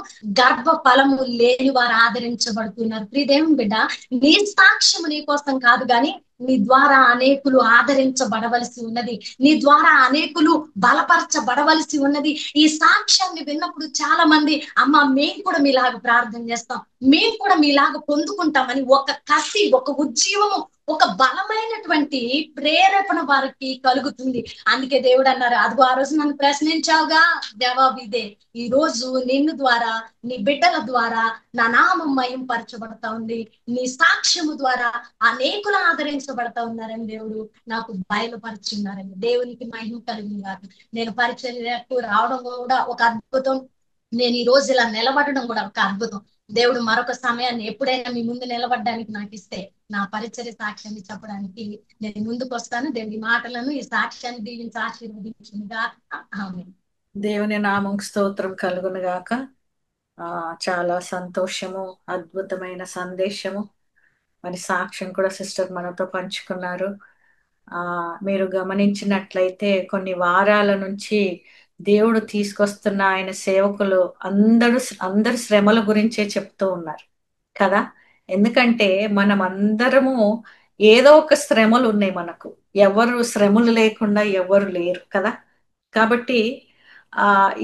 గర్భ ఫలము లేని వారు ఆదరించబడుతున్నారు. ప్రియదేవుని బిడ్డ, నీ సాక్ష్యము నీ కోసం కాదు గాని నీ ద్వారా అనేకులు ఆదరించబడవలసి ఉన్నది, నీ ద్వారా అనేకులు బలపరచబడవలసి ఉన్నది. ఈ సాక్ష్యాన్ని విన్నప్పుడు చాలా మంది అమ్మ మేము కూడా మీలాగా ప్రార్థన చేస్తాం, మేము కూడా మీలాగా పొందుకుంటామని ఒక కసి, ఒక ఉజ్జీవము, ఒక బలమైనటువంటి ప్రేరేపణ వారికి కలుగుతుంది. అందుకే దేవుడు అన్నారు, అదిగో ఆ రోజు నన్ను ప్రశ్నించావుగా, జవాబు ఇదే. ఈ రోజు నిన్ను ద్వారా, నీ బిడ్డల ద్వారా నా నామం మహింపరచబడతా ఉంది. నీ సాక్ష్యము ద్వారా అనేకులు ఆదరించబడతా ఉన్నారని దేవుడు నాకు బయలుపరుచున్నారండి. దేవునికి మహిమ కలిగింది కాదు. నేను పరిచర్యకు రావడం కూడా ఒక అద్భుతం. నేను ఈ రోజు ఇలా నిలబడడం కూడా ఒక అద్భుతం. దేవుడు మరొక సమయాన్ని ఎప్పుడైనా మీ ముందు నిలబడడానికి నాకు ఇస్తే నా పరిచర్య సాక్ష్యాన్ని చెప్పడానికి నేను ముందుకు వస్తాను. దేవుని మాటలను, ఈ సాక్ష్యాన్ని దీవించి ఆశీర్వదించుగా. ఆమేన్. దేవుని నామం స్తోత్రం కలుగును గాక. చాలా సంతోషము, అద్భుతమైన సందేశము, మరి సాక్ష్యం కూడా సిస్టర్ మనతో పంచుకున్నారు. మీరు గమనించినట్లయితే కొన్ని వారాల నుంచి దేవుడు తీసుకొస్తున్న ఆయన సేవకులు అందరు శ్రమల గురించే చెప్తూ ఉన్నారు కదా. ఎందుకంటే మనం అందరము ఏదో ఒక శ్రమలు ఉన్నాయి మనకు, ఎవరు శ్రమలు లేకుండా ఎవరు లేరు కదా. కాబట్టి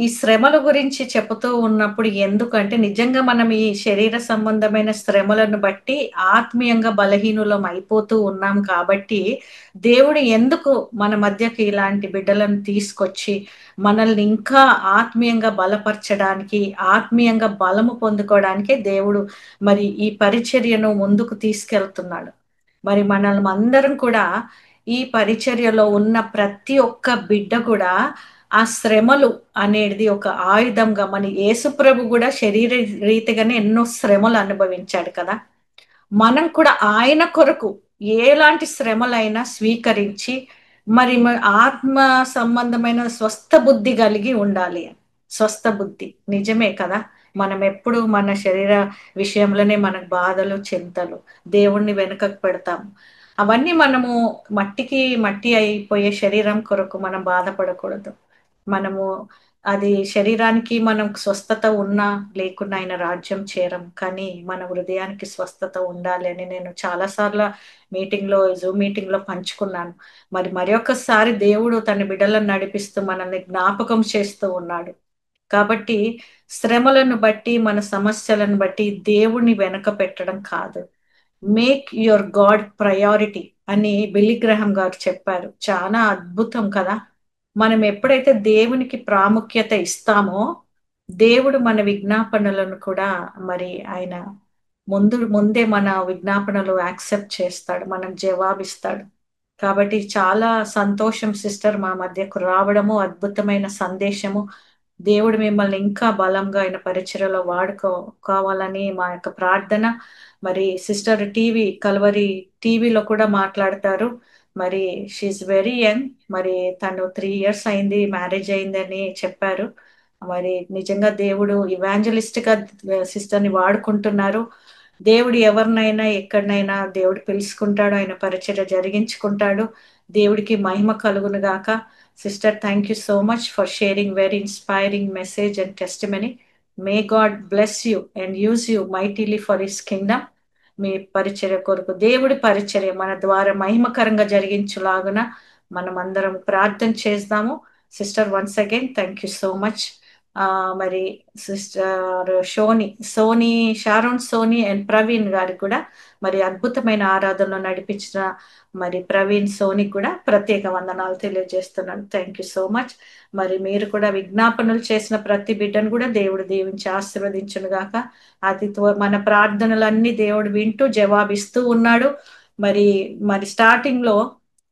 ఈ శ్రమల గురించి చెబుతూ ఉన్నప్పుడు, ఎందుకంటే నిజంగా మనం ఈ శరీర సంబంధమైన శ్రమలను బట్టి ఆత్మీయంగా బలహీనులం అయిపోతూ ఉన్నాం. కాబట్టి దేవుడు ఎందుకు మన మధ్యకి ఇలాంటి బిడ్డలను తీసుకొచ్చి మనల్ని ఇంకా ఆత్మీయంగా బలపరచడానికి, ఆత్మీయంగా బలము పొందుకోవడానికే దేవుడు మరి ఈ పరిచర్యను ముందుకు తీసుకెళ్తున్నాడు. మరి మనల్ని అందరం కూడా ఈ పరిచర్యలో ఉన్న ప్రతి ఒక్క బిడ్డ కూడా ఆ శ్రమలు అనేది ఒక ఆయుధంగా, మన యేసుప్రభు కూడా శరీర రీతిగానే ఎన్నో శ్రమలు అనుభవించాడు కదా. మనం కూడా ఆయన కొరకు ఎలాంటి శ్రమలైనా స్వీకరించి మరి ఆత్మ సంబంధమైన స్వస్థ బుద్ధి కలిగి ఉండాలి. స్వస్థ బుద్ధి నిజమే కదా. మనం ఎప్పుడు మన శరీర విషయంలోనే మనకు బాధలు చింతలు, దేవుణ్ణి వెనుకకు పెడతాము. అవన్నీ మనము మట్టి అయిపోయే శరీరం కొరకు మనం బాధపడకూడదు. మనము అది శరీరానికి మనం స్వస్థత ఉన్నా లేకున్నా ఆయన రాజ్యం చేరం, కానీ మన హృదయానికి స్వస్థత ఉండాలి అని నేను చాలాసార్లు జూమ్ మీటింగ్ లో పంచుకున్నాను. మరి ఒక్కసారి దేవుడు తన బిడ్డలను నడిపిస్తూ మనల్ని జ్ఞాపకం చేస్తూ ఉన్నాడు. కాబట్టి శ్రమలను బట్టి, మన సమస్యలను బట్టి దేవుణ్ణి వెనక పెట్టడం కాదు. మేక్ యువర్ గాడ్ ప్రయారిటీ అని బిల్లీ గ్రహం గారు చెప్పారు. చాలా అద్భుతం కదా. మనం ఎప్పుడైతే దేవునికి ప్రాముఖ్యత ఇస్తామో దేవుడు మన విజ్ఞాపనలను కూడా మరి ఆయన ముందే మన విజ్ఞాపనలు యాక్సెప్ట్ చేస్తాడు, మనకు జవాబిస్తాడు. కాబట్టి చాలా సంతోషం సిస్టర్ మా మధ్యకు రావడము, అద్భుతమైన సందేశము. దేవుడు మిమ్మల్ని ఇంకా బలంగా ఆయన పరిచర్యలో కావాలని మా యొక్క ప్రార్థన. మరి సిస్టర్ కల్వరి టీవీలో కూడా మాట్లాడతారు. మరి షీఈ్ వెరీ యంగ్. మరి తను 3 years అయింది, మ్యారేజ్ అయిందని చెప్పారు. మరి నిజంగా దేవుడు ఇవాంజలిస్ట్ గా సిస్టర్ ని వాడుకుంటున్నారు. దేవుడు ఎవరినైనా ఎక్కడనైనా దేవుడు పిలుచుకుంటాడు, ఆయన పరిచర్య జరిగించుకుంటాడు. దేవుడికి మహిమ కలుగును గాక. Sister, thank you so much for sharing very inspiring message and testimony. May God bless you and use you mightily for his kingdom. మీ పరిచర్య కొరకు దేవుడి పరిచర్య మన ద్వారా మహిమకరంగా జరిగించులాగున మనం అందరం ప్రార్థన చేద్దాము. Sister, once again thank you so much. మరి sister Sharon Soni and Praveen గారికి కూడా మరి అద్భుతమైన ఆరాధనలో నడిపించిన మరి ప్రవీణ్ సోని కూడా ప్రత్యేక వందనాలు తెలియజేస్తున్నాను. Thank you so much. మరి మీరు కూడా విజ్ఞాపనలు చేసిన ప్రతి బిడ్డను కూడా దేవుడు దీవించి ఆశీర్వదించును గాక. మన ప్రార్థనలన్నీ దేవుడు వింటూ జవాబిస్తూ ఉన్నాడు. మరి స్టార్టింగ్ లో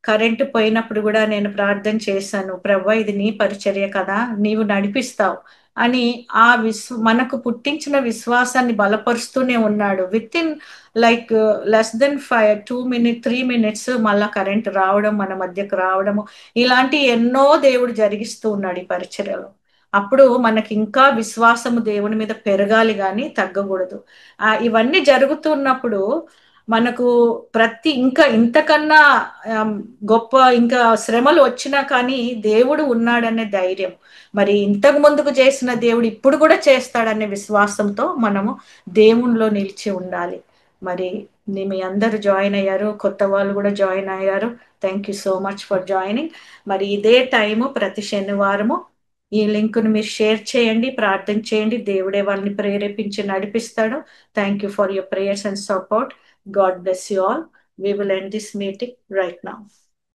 కరెంటు పోయినప్పుడు కూడా నేను ప్రార్థన చేశాను, ప్రభా ఇది నీ పరిచర్య కదా, నీవు నడిపిస్తావు అని. మనకు పుట్టించిన విశ్వాసాన్ని బలపరుస్తూనే ఉన్నాడు. With in less than 3 minutes మళ్ళా కరెంట్ రావడం, మన మధ్యకు రావడము, ఇలాంటి ఎన్నో దేవుడు జరిగిస్తూ ఉన్నాడు ఈ పరిచర్యలో. అప్పుడు మనకి ఇంకా విశ్వాసము దేవుని మీద పెరగాలి కానీ తగ్గకూడదు. ఇవన్నీ జరుగుతున్నప్పుడు మనకు ఇంకా ఇంతకన్నా గొప్ప ఇంకా శ్రమలు వచ్చినా కానీ దేవుడు ఉన్నాడనే ధైర్యం, మరి ఇంతకు ముందుకు చేసిన దేవుడు ఇప్పుడు కూడా చేస్తాడనే విశ్వాసంతో మనము దేవునిలో నిలిచి ఉండాలి. మరి మీ అందరూ జాయిన్ అయ్యారు, కొత్త వాళ్ళు కూడా జాయిన్ అయ్యారు. Thank you so much for joining. మరి ఇదే టైము ప్రతి శనివారము ఈ లింక్ను మీరు షేర్ చేయండి, ప్రార్థన చేయండి. దేవుడే వాళ్ళని ప్రేరేపించి నడిపిస్తాడు. Thank you for your prayers and support. God bless you all. We will end this meeting right now.